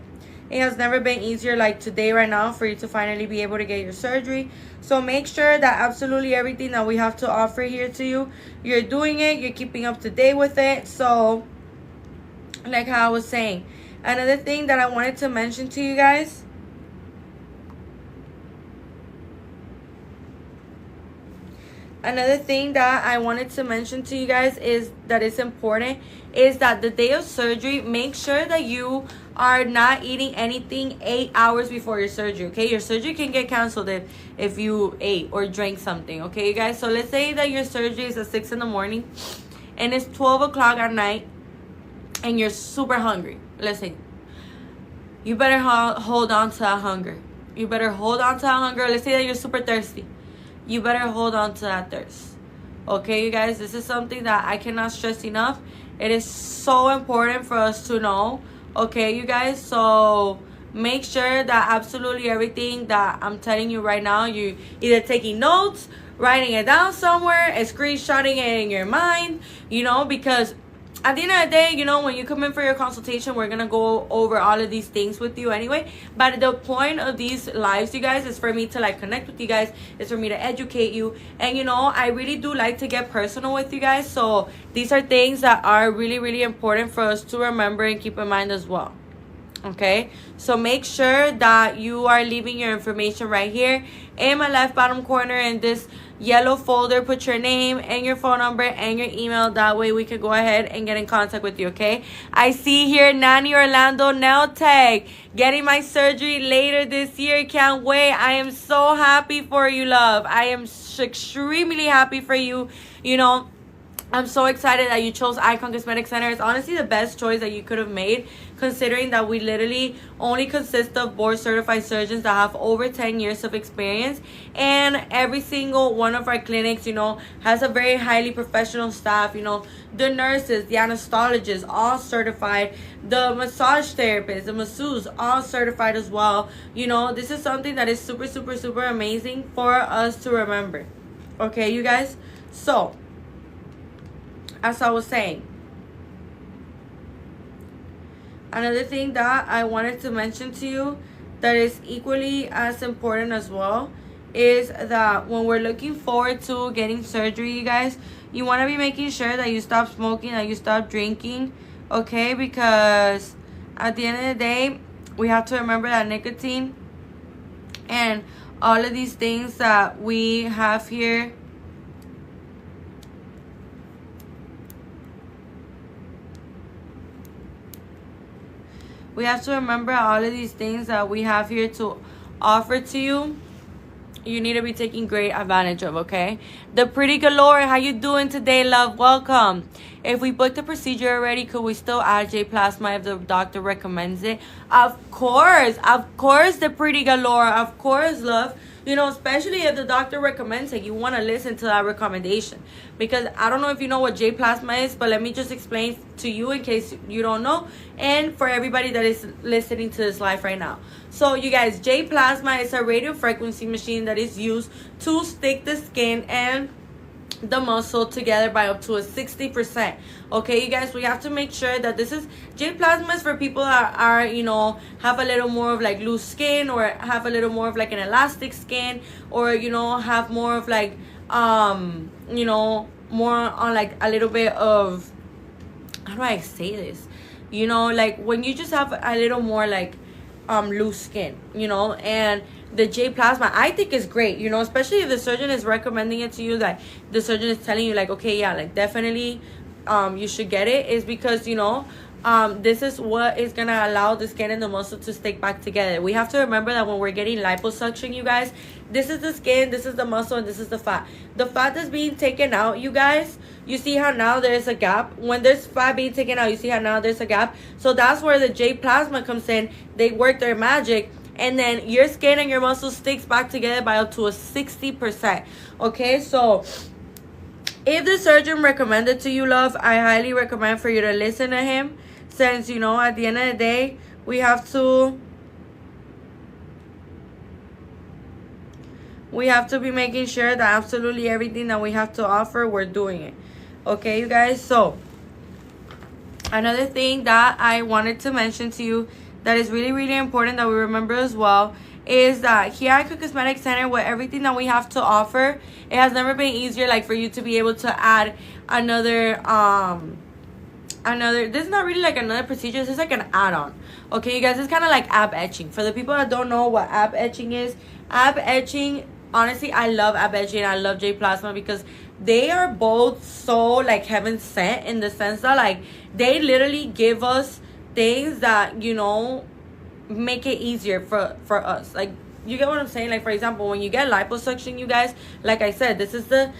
it has never been easier like today right now for you to finally be able to get your surgery. So make sure that absolutely everything that we have to offer here to you, you're doing it, you're keeping up to date with it. So like how I was saying, another thing that I wanted to mention to you guys, is that it's important is that the day of surgery, make sure that you are not eating anything 8 hours before your surgery. Okay, your surgery can get canceled if you ate or drank something. Okay, you guys, so let's say that your surgery is at 6 in the morning and it's 12 o'clock at night and you're super hungry. Let's say, you better hold on to that hunger. You better hold on to that hunger. Let's say that you're super thirsty. You better hold on to that thirst. Okay, you guys, this is something that I cannot stress enough. It is so important for us to know. Okay, you guys, so make sure that absolutely everything that I'm telling you right now, you either taking notes, writing it down somewhere, and screenshotting it in your mind, you know, because at the end of the day, you know, when you come in for your consultation, we're going to go over all of these things with you anyway. But the point of these lives, you guys, is for me to like connect with you guys. It's for me to educate you. And, you know, I really do like to get personal with you guys. So these are things that are really, really important for us to remember and keep in mind as well. Okay, so make sure that you are leaving your information right here in my left bottom corner in this yellow folder. Put your name and your phone number and your email. That way we can go ahead and get in contact with you. Okay, I see here Nanny Orlando nail tag, getting my surgery later this year. Can't wait. I am so happy for you, love. I am extremely happy for you. You know, I'm so excited that you chose Icon Cosmetic Center. It's honestly the best choice that you could have made, considering that we literally only consist of board certified surgeons that have over 10 years of experience. And every single one of our clinics, you know, has a very highly professional staff. You know, the nurses, the anesthesiologists, all certified. The massage therapists, the masseuses, all certified as well. You know, this is something that is super, super, super amazing for us to remember. Okay, you guys? So, as I was saying, another thing that I wanted to mention to you that is equally as important as well is that when we're looking forward to getting surgery, you guys, you want to be making sure that you stop smoking, that you stop drinking, okay? Because at the end of the day, we have to remember that nicotine and all of these things that we have here, we have to remember all of these things that we have here to offer to you you need to be taking great advantage of, okay? The Pretty Galore, how you doing today, love? Welcome. If we booked the procedure already, could we still add J plasma if the doctor recommends it? Of course, the Pretty Galore, of course, love. You know, especially if the doctor recommends it, you want to listen to that recommendation. Because I don't know if you know what J plasma is, but let me just explain to you in case you don't know, and for everybody that is listening to this live right now. So you guys, J plasma is a radio frequency machine that is used to stick the skin and the muscle together by up to a 60%. Okay, you guys, we have to make sure that this is J plasma is for people that are, you know, have a little more of like loose skin, or have a little more of like an elastic skin, or, you know, have more of like you know, more on like a little bit of, how do I say this, you know, like when you just have a little more like loose skin, you know. And the J plasma, I think, is great, you know, especially if the surgeon is recommending it to you, like the surgeon is telling you like, okay, yeah, like definitely you should get it, is because, you know, this is what is gonna allow the skin and the muscle to stick back together. We have to remember that when we're getting liposuction, you guys, this is the skin, this is the muscle, and this is the fat. The fat that's being taken out, you guys, you see how now there's a gap. When there's fat being taken out, you see how now there's a gap. So that's where the J plasma comes in. They work their magic, and then your skin and your muscle sticks back together by up to a 60%. Okay, so if the surgeon recommended to you, love, I highly recommend for you to listen to him, since, you know, at the end of the day, we have to be making sure that absolutely everything that we have to offer, we're doing it. Okay, you guys? So another thing that I wanted to mention to you that is really, really important that we remember as well is that here at Icon Cosmetic Center, with everything that we have to offer, it has never been easier, like, for you to be able to add another this is not really like another procedure, this is like an add-on. Okay, you guys, it's kind of like ab etching. For the people that don't know what ab etching is, ab etching, honestly, I love ab etching, I love J plasma, because they are both so like heaven sent, in the sense that like they literally give us things that, you know, make it easier for us. Like, you get what I'm saying? Like, for example, when you get liposuction, you guys, like I said, this is the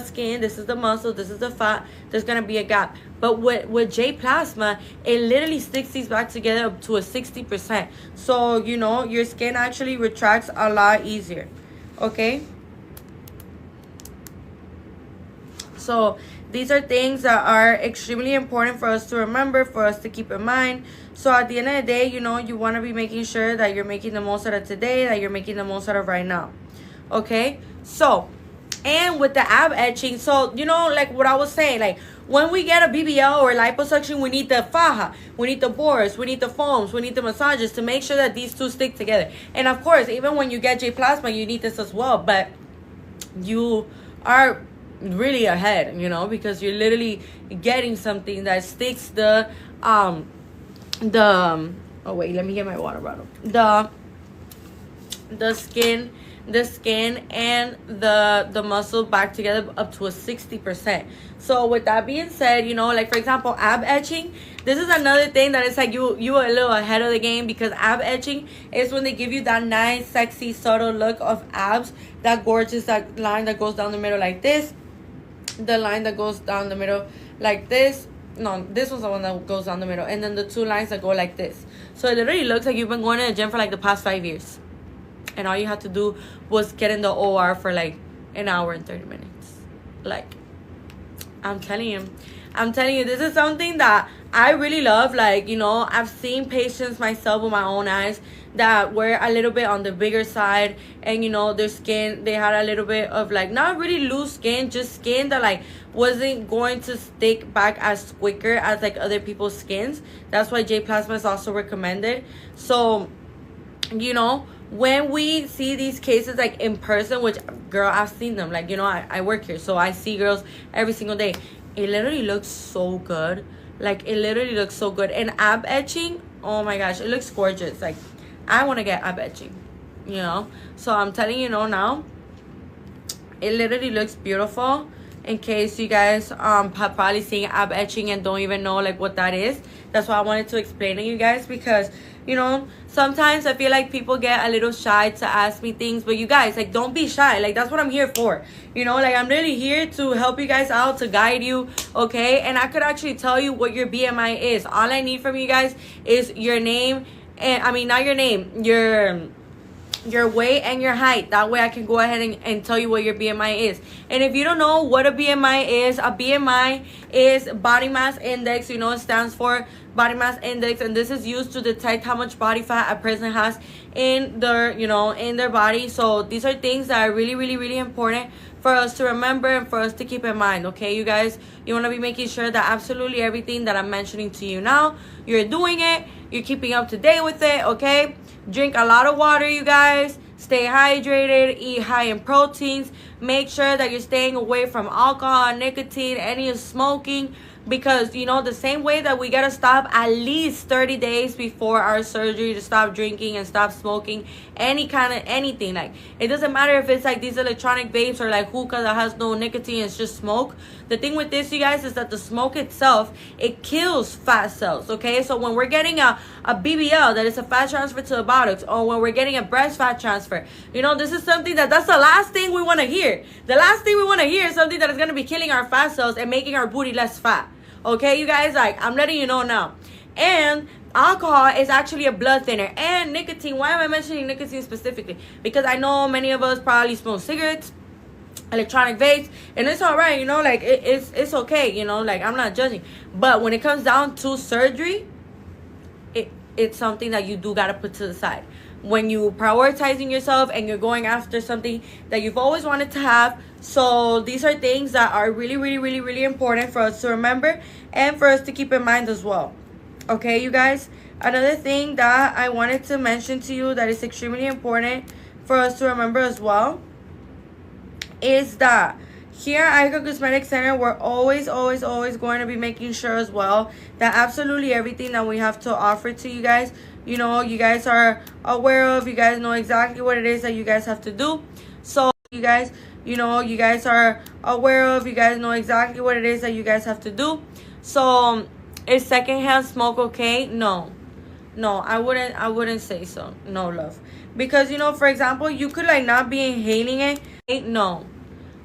skin, this is the muscle, this is the fat, there's gonna be a gap. But with J plasma, it literally sticks these back together up to a 60%. So, you know, your skin actually retracts a lot easier. Okay, so these are things that are extremely important for us to remember, for us to keep in mind. So at the end of the day, you know, you want to be making sure that you're making the most out of today, that you're making the most out of right now. Okay, so, and with the ab etching, so, you know, like what I was saying, like when we get a BBL or liposuction, we need the faja, we need the bores, we need the foams, we need the massages to make sure that these two stick together. And of course, even when you get J plasma, you need this as well, but you are really ahead, you know, because you're literally getting something that sticks the oh wait, let me get my water bottle, the skin and the muscle back together up to a 60%. So with that being said, you know, like for example, ab etching, this is another thing that is like you are a little ahead of the game, because ab etching is when they give you that nice, sexy, subtle look of abs, that gorgeous, that line that goes down the middle like this, the line that goes down the middle like this. No, this was the one that goes down the middle, and then the two lines that go like this. So it literally looks like you've been going to the gym for like the past 5 years, and all you had to do was get in the OR for like an hour and 30 minutes. Like, I'm telling you, this is something that I really love. Like, you know, I've seen patients myself with my own eyes that were a little bit on the bigger side, and, you know, their skin, they had a little bit of like, not really loose skin, just skin that like wasn't going to stick back as quicker as like other people's skins. That's why J plasma is also recommended. So, you know, when we see these cases like in person, which, girl, I've seen them, like, you know, I work here, so I see girls every single day. It literally looks so good. Like, it literally looks so good. And ab etching, oh my gosh, it looks gorgeous. Like, I want to get ab etching, you know. So I'm telling you, now, it literally looks beautiful. in case you guys have probably seen ab etching and don't even know like what that is. That's why I wanted to explain to you guys, because you know, sometimes I feel like people get a little shy to ask me things, but you guys, like, don't be shy. Like, that's what I'm here for. You know, like, I'm really here to help you guys out, to guide you, okay? And I could actually tell you what your BMI is. All I need from you guys is your name, and I mean, not your name, your weight and your height. That way I can go ahead and tell you what your BMI is. And if you don't know what a BMI is body mass index. You know, it stands for body mass index, and this is used to detect how much body fat a person has in their, you know, in their body. So these are things that are really, really, really important for us to remember and for us to keep in mind, okay? You guys, you want to be making sure that absolutely everything that I'm mentioning to you now, you're doing it, you're keeping up to date with it, okay? Drink a lot of water, you guys. Stay hydrated, eat high in proteins. Make sure that you're staying away from alcohol, nicotine, any smoking, because, you know, the same way that we gotta stop at least 30 days before our surgery to stop drinking and stop smoking any kind of anything. Like, it doesn't matter if it's like these electronic vapes or like hookah that has no nicotine, it's just smoke. The thing with this, you guys, is that the smoke itself, it kills fat cells, okay? So when we're getting a BBL, that is a fat transfer to the buttocks, or when we're getting a breast fat transfer, you know, this is something that's the last thing we want to hear. The last thing we want to hear is something that is going to be killing our fat cells and making our booty less fat. Okay, you guys, like, I'm letting you know now. And alcohol is actually a blood thinner. And nicotine, why am I mentioning nicotine specifically? Because I know many of us probably smoke cigarettes, electronic vapes, and it's all right, you know, like, it's okay, you know, like, I'm not judging. But when it comes down to surgery, it's something that you do got to put to the side. When you prioritizing yourself and you're going after something that you've always wanted to have. So these are things that are really, really, really, really important for us to remember and for us to keep in mind as well. Okay, you guys, another thing that I wanted to mention to you that is extremely important for us to remember as well is that here at Icon Cosmetic Center, we're always going to be making sure as well that absolutely everything that we have to offer to you guys, you know, you guys are aware of, you guys know exactly what it is that you guys have to do. So you guys, you know, you guys are aware of, you guys know exactly what it is that you guys have to do. So is secondhand smoke okay? No, I wouldn't say so. No, love. Because, you know, for example, you could like not be inhaling it. No,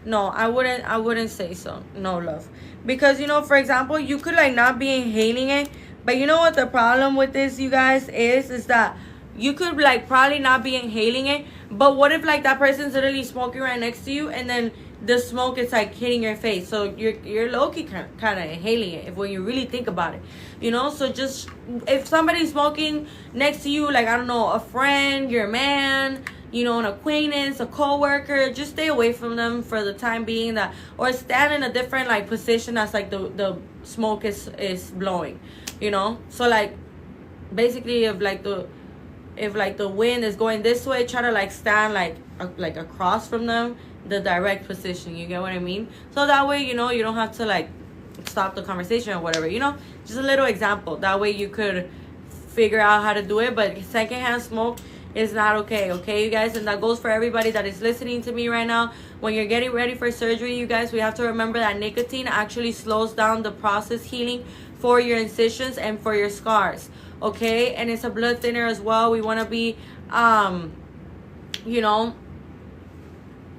I wouldn't say so. No, love. Because, you know, for example, you could like not be inhaling it, but you know what the problem with this, you guys, is that you could like probably not be inhaling it, but what if like that person's literally smoking right next to you, and then the smoke is like hitting your face, so you're low-key kind of inhaling it, if when you really think about it, you know? So just, if somebody's smoking next to you, like, I don't know, a friend, your man, you know, an acquaintance, a co-worker, just stay away from them for the time being, that, or stand in a different like position that's like the smoke is blowing, you know? So like, basically, if the wind is going this way, try to like stand like across from them, the direct position, you get what I mean? So that way, you know, you don't have to like stop the conversation or whatever, you know? Just a little example, that way you could figure out how to do it. But secondhand smoke is not okay, you guys? And that goes for everybody that is listening to me right now. When you're getting ready for surgery, you guys, we have to remember that nicotine actually slows down the process healing for your incisions and for your scars, okay? And it's a blood thinner as well. We want to be you know,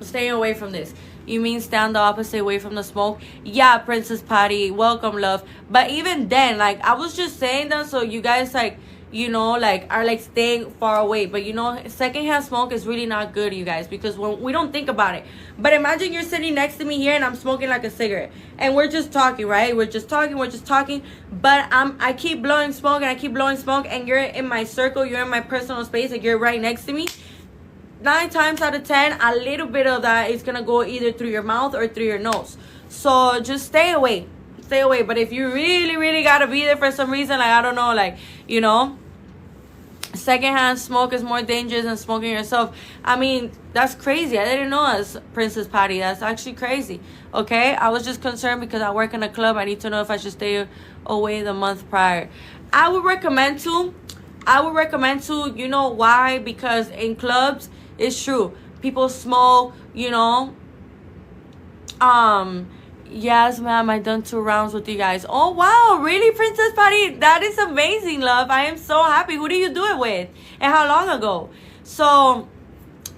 staying away from this. You mean stand the opposite way from the smoke? Yeah, Princess Patty, welcome, love. But even then, like, I was just saying that so you guys, like, you know, like, are like staying far away. But you know, secondhand smoke is really not good, you guys, because when we don't think about it. But imagine you're sitting next to me here and I'm smoking like a cigarette, and we're just talking, right? We're just talking, but I keep blowing smoke and I keep blowing smoke, and you're in my circle, you're in my personal space, like, you're right next to me. 9 times out of 10, a little bit of that is gonna go either through your mouth or through your nose. So just stay away. But if you really gotta be there for some reason, like, I don't know, like, you know, secondhand smoke is more dangerous than smoking yourself. I mean, that's crazy. I didn't know as Princess Patty. That's actually crazy. Okay, I was just concerned because I work in a club. I need to know if I should stay away the month prior. I would recommend to. You know why? Because in clubs, it's true, people smoke, you know, Yes, ma'am. I done 2 rounds with you guys. Oh wow, really, Princess Patty? That is amazing, love. I am so happy. Who do you do it with? And how long ago? So,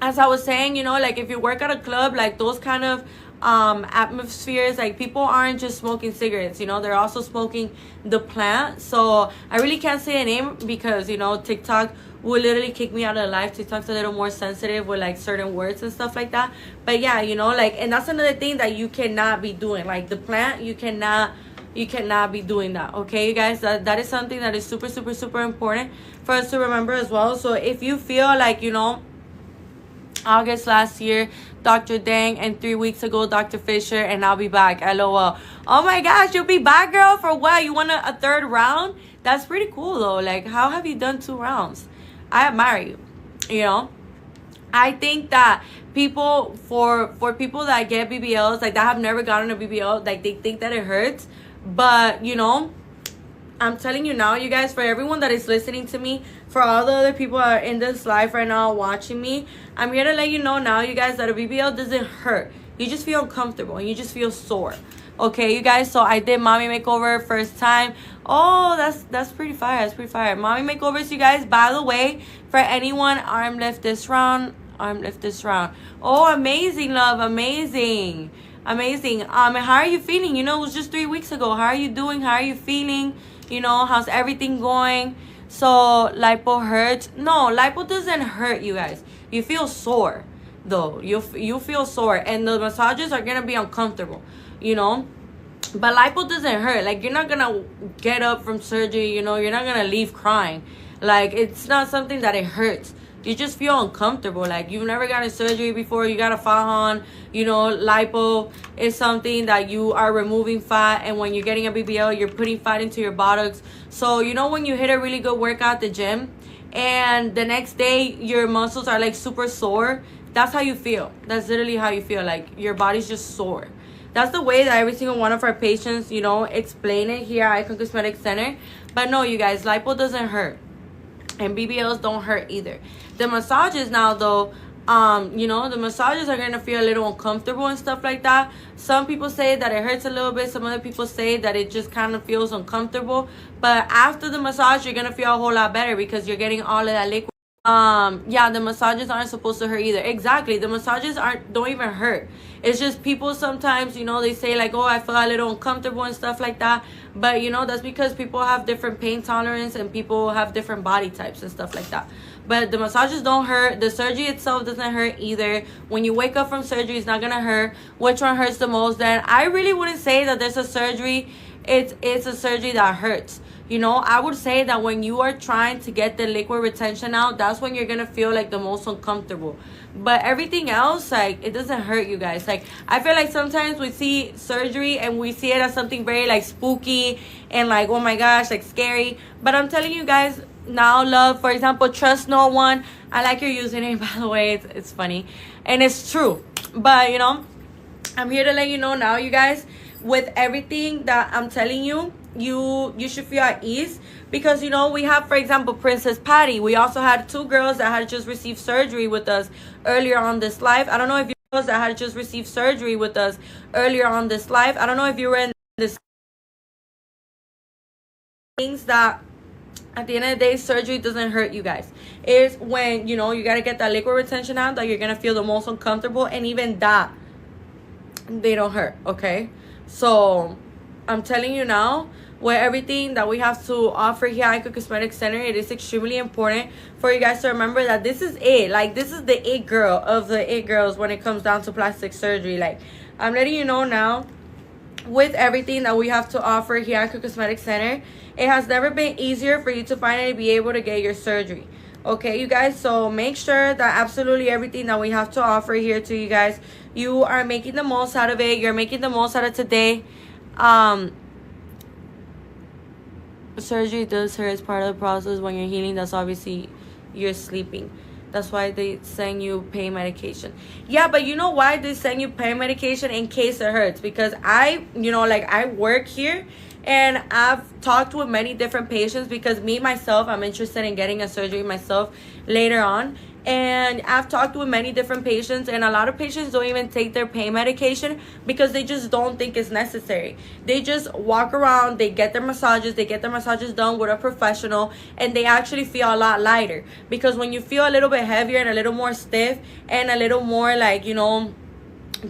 as I was saying, like if you work at a club, like those kind of atmospheres, like people aren't just smoking cigarettes, they're also smoking the plant. So I really can't say a name because TikTok will literally kick me out of life. TikTok's a little more sensitive with like certain words and stuff like that. But yeah, like, and that's another thing that you cannot be doing, like the plant. You cannot be doing that. Okay, you guys, that is something that is super super super important for us to remember as well. So if you feel like August last year, Dr. Dang, and 3 weeks ago, Dr. Fisher, and I'll be back. LOL. Oh my gosh, you'll be back, girl? For what? You want a third round? That's pretty cool, though. Like, how have you done 2 rounds? I admire you, I think that people, for people that get BBLs, like, that have never gotten a BBL, like, they think that it hurts. But, I'm telling you now, you guys, for everyone that is listening to me, for all the other people that are in this live right now watching me, I'm here to let you know now, you guys, that a BBL doesn't hurt. You just feel uncomfortable and you just feel sore. Okay, you guys, so I did mommy makeover first time. Oh, that's pretty fire. That's pretty fire. Mommy makeovers, you guys, by the way, for anyone, arm lift this round. Oh, amazing, love. Amazing. How are you feeling? It was just 3 weeks ago. How are you doing? How are you feeling? How's everything going? So lipo hurts? No, lipo doesn't hurt, you guys. You feel sore, though. You feel sore, and the massages are gonna be uncomfortable, But lipo doesn't hurt. Like, you're not gonna get up from surgery. You're not gonna leave crying. Like, it's not something that it hurts. You just feel uncomfortable. Like, you've never gotten surgery before. You got a fajon. Lipo is something that you are removing fat. And when you're getting a BBL, you're putting fat into your buttocks. So, when you hit a really good workout at the gym and the next day your muscles are, like, super sore, that's how you feel. That's literally how you feel. Like, your body's just sore. That's the way that every single one of our patients, explain it here at Icon Cosmetic Center. But no, you guys, lipo doesn't hurt. And BBLs don't hurt either. The massages now, though, the massages are going to feel a little uncomfortable and stuff like that. Some people say that it hurts a little bit. Some other people say that it just kind of feels uncomfortable. But after the massage, you're going to feel a whole lot better because you're getting all of that liquid. Yeah, the massages aren't supposed to hurt either. Exactly. The massages don't even hurt. It's just people sometimes, they say like, oh, I feel a little uncomfortable and stuff like that. But, that's because people have different pain tolerance and people have different body types and stuff like that. But the massages don't hurt. The surgery itself doesn't hurt either. When you wake up from surgery, it's not going to hurt. Which one hurts the most? Then I really wouldn't say that there's a surgery. It's a surgery that hurts. I would say that when you are trying to get the liquid retention out, that's when you're going to feel like the most uncomfortable. But everything else, like, it doesn't hurt, you guys. Like, I feel like sometimes we see surgery and we see it as something very, like, spooky and, like, oh my gosh, like, scary. But I'm telling you guys now, love, for example, Trust No One. I like your username, by the way. It's funny. And it's true. But, I'm here to let you know now, you guys, with everything that I'm telling you, you should feel at ease because we have, for example, Princess Patty. We also had 2 girls that had just received surgery with us earlier on this live. I don't know if you girls that had just received surgery with us earlier on this live. I don't know if you were in this things that at the end of the day, surgery doesn't hurt, you guys. It's when you got to get that liquid retention out that you're gonna feel the most uncomfortable, and even that they don't hurt. Okay, so I'm telling you now, with everything that we have to offer here at Icon Cosmetic Center, it is extremely important for you guys to remember that this is it. Like, this is the it girl of the it girls when it comes down to plastic surgery. Like, I'm letting you know now, with everything that we have to offer here at Icon Cosmetic Center, it has never been easier for you to finally be able to get your surgery. Okay, you guys, so make sure that absolutely everything that we have to offer here to you guys, you are making the most out of it. You're making the most out of today. Surgery does hurt as part of the process. When you're healing, that's obviously you're sleeping. That's why they send you pain medication. Yeah, but you know why they send you pain medication? In case it hurts. Because I work here and I've talked with many different patients because me myself, I'm interested in getting a surgery myself later on. And I've talked with many different patients, and a lot of patients don't even take their pain medication because they just don't think it's necessary. They just walk around, they get their massages done with a professional, and they actually feel a lot lighter. Because when you feel a little bit heavier and a little more stiff and a little more like, you know,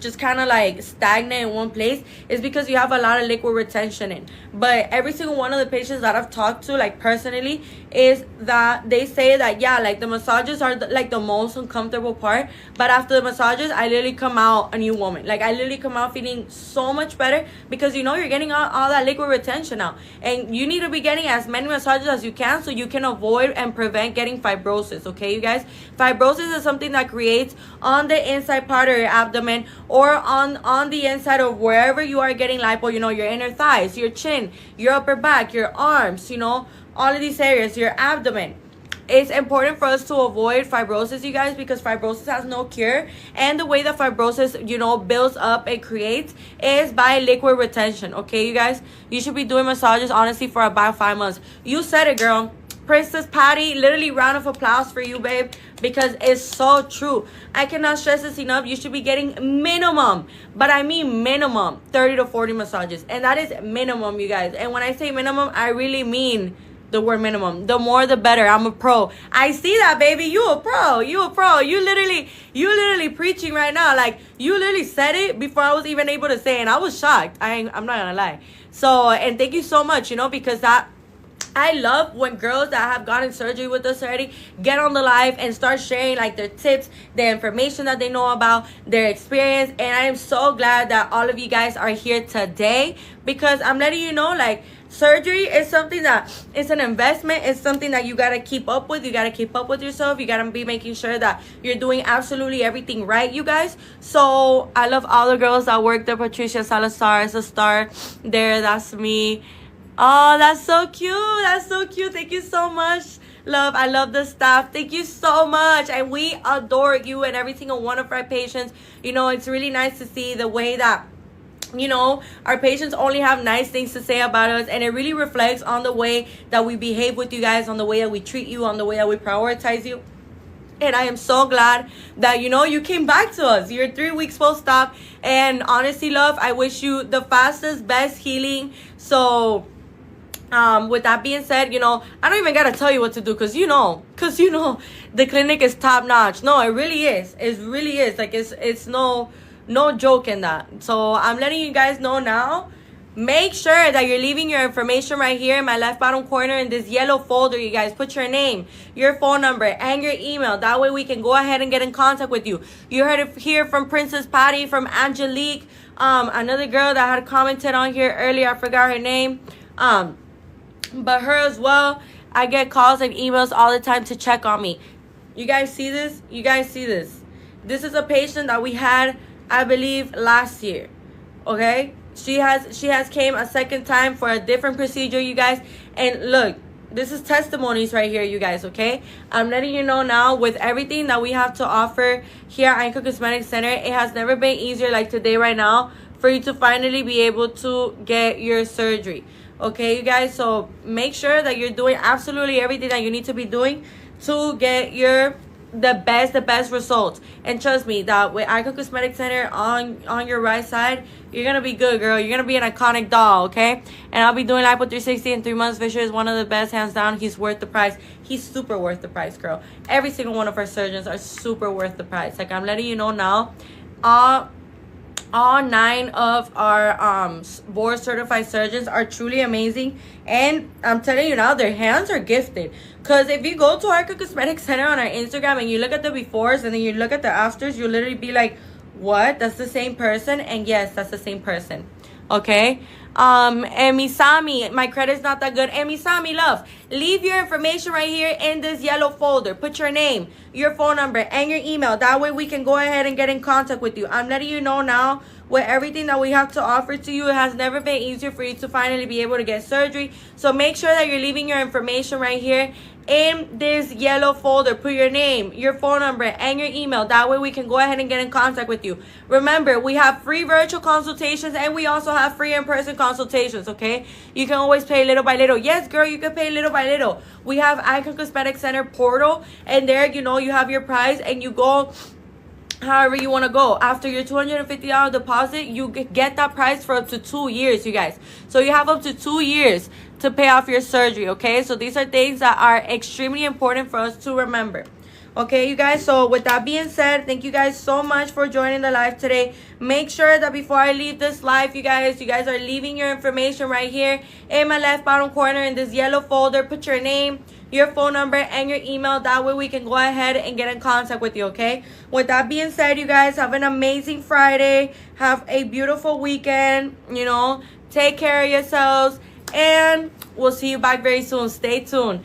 just kind of like stagnant in one place, is because you have a lot of liquid retention in. But every single one of the patients that I've talked to, like personally, is that they say that, yeah, like the massages are like the most uncomfortable part, but after the massages I literally come out a new woman. Like I literally come out feeling so much better, because you know you're getting all that liquid retention out, and you need to be getting as many massages as you can so you can avoid and prevent getting fibrosis. Okay, you guys, fibrosis is something that creates on the inside part of your abdomen, or on the inside of wherever you are getting lipo, you know, your inner thighs, your chin, your upper back, your arms, you know, all of these areas, your abdomen. It's important for us to avoid fibrosis, you guys, because fibrosis has no cure. And the way that fibrosis, you know, builds up and creates is by liquid retention. Okay, you guys, you should be doing massages honestly for about 5 months. You said it, girl. Princess Patty, literally round of applause for you, babe, because it's so true. I cannot stress this enough. You should be getting minimum, but I mean minimum, 30 to 40 massages. And that is minimum, you guys. And when I say minimum, I really mean the word minimum. The more the better. I'm a pro. I see that, baby. You a pro. You a pro. You literally preaching right now. Like, you literally said it before I was even able to say it, and I was shocked. I'm not gonna lie. So, and thank you so much, you know, because that, I love when girls that have gotten surgery with us already get on the live and start sharing like their tips, the information that they know about, their experience. And I am so glad that all of you guys are here today, because I'm letting you know, like, surgery is something that it's an investment. It's something that you got to keep up with. You got to keep up with yourself. You got to be making sure that you're doing absolutely everything right, you guys. So I love all the girls that work there. Patricia Salazar is a star there. That's me. Oh, that's so cute. That's so cute. Thank you so much, love. I love the staff. Thank you so much. And we adore you and every single one of our patients. You know, it's really nice to see the way that, you know, our patients only have nice things to say about us, and it really reflects on the way that we behave with you guys, on the way that we treat you, on the way that we prioritize you. And I am so glad that, you know, you came back to us. You're 3 weeks post-op, and honestly, love, I wish you the fastest, best healing. So with that being said, you know, I don't even gotta tell you what to do, because you know the clinic is top notch. No, it really is. It really is. Like, it's no joke in that. So I'm letting you guys know now. Make sure that you're leaving your information right here in my left bottom corner in this yellow folder, you guys. Put your name, your phone number, and your email. That way we can go ahead and get in contact with you. You heard it here from Princess Patty, from Angelique, another girl that had commented on here earlier. I forgot her name. But her as well. I get calls and emails all the time to check on me. You guys see this? You guys see this? This is a patient that we had, I believe, last year. Okay? She has came a second time for a different procedure, you guys. And look, this is testimonies right here, you guys, okay? I'm letting you know now, with everything that we have to offer here at Icon Cosmetic Center, it has never been easier like today right now for you to finally be able to get your surgery. Okay, you guys, so make sure that you're doing absolutely everything that you need to be doing to get the best results. And trust me that with Icon Cosmetic Center on your right side, you're gonna be good, girl. You're gonna be an iconic doll, okay? And I'll be doing Lipo 360 in 3 months. Fisher is one of the best, hands down. He's worth the price. He's super worth the price, girl. Every single one of our surgeons are super worth the price. Like, I'm letting you know now, all 9 of our board certified surgeons are truly amazing. And I'm telling you now, their hands are gifted. Because if you go to Icon Cosmetic Center on our Instagram and you look at the befores and then you look at the afters, you'll literally be like, what? That's the same person? And yes, that's the same person. Okay? Emi Sami, my credit's not that good. Emi Sami, love, leave your information right here in this yellow folder. Put your name, your phone number, and your email. That way we can go ahead and get in contact with you. I'm letting you know now, with everything that we have to offer to you. It has never been easier for you to finally be able to get surgery. So make sure that you're leaving your information right here in this yellow folder. Put your name, your phone number, and your email. That way we can go ahead and get in contact with you. Remember, we have free virtual consultations and we also have free in-person consultations, okay? You can always pay little by little. Yes, girl, you can pay little by little. We have Icon Cosmetic Center portal, and there, you know, you have your price and you go however you want to go. After your $250 deposit, you get that price for up to 2 years, you guys. So you have up to 2 years to pay off your surgery, okay? So these are things that are extremely important for us to remember. Okay, you guys, so with that being said, thank you guys so much for joining the live today. Make sure that before I leave this live, you guys are leaving your information right here in my left bottom corner in this yellow folder. Put your name, your phone number, and your email. That way we can go ahead and get in contact with you, okay? With that being said, you guys, have an amazing Friday. Have a beautiful weekend, you know. Take care of yourselves, and we'll see you back very soon. Stay tuned.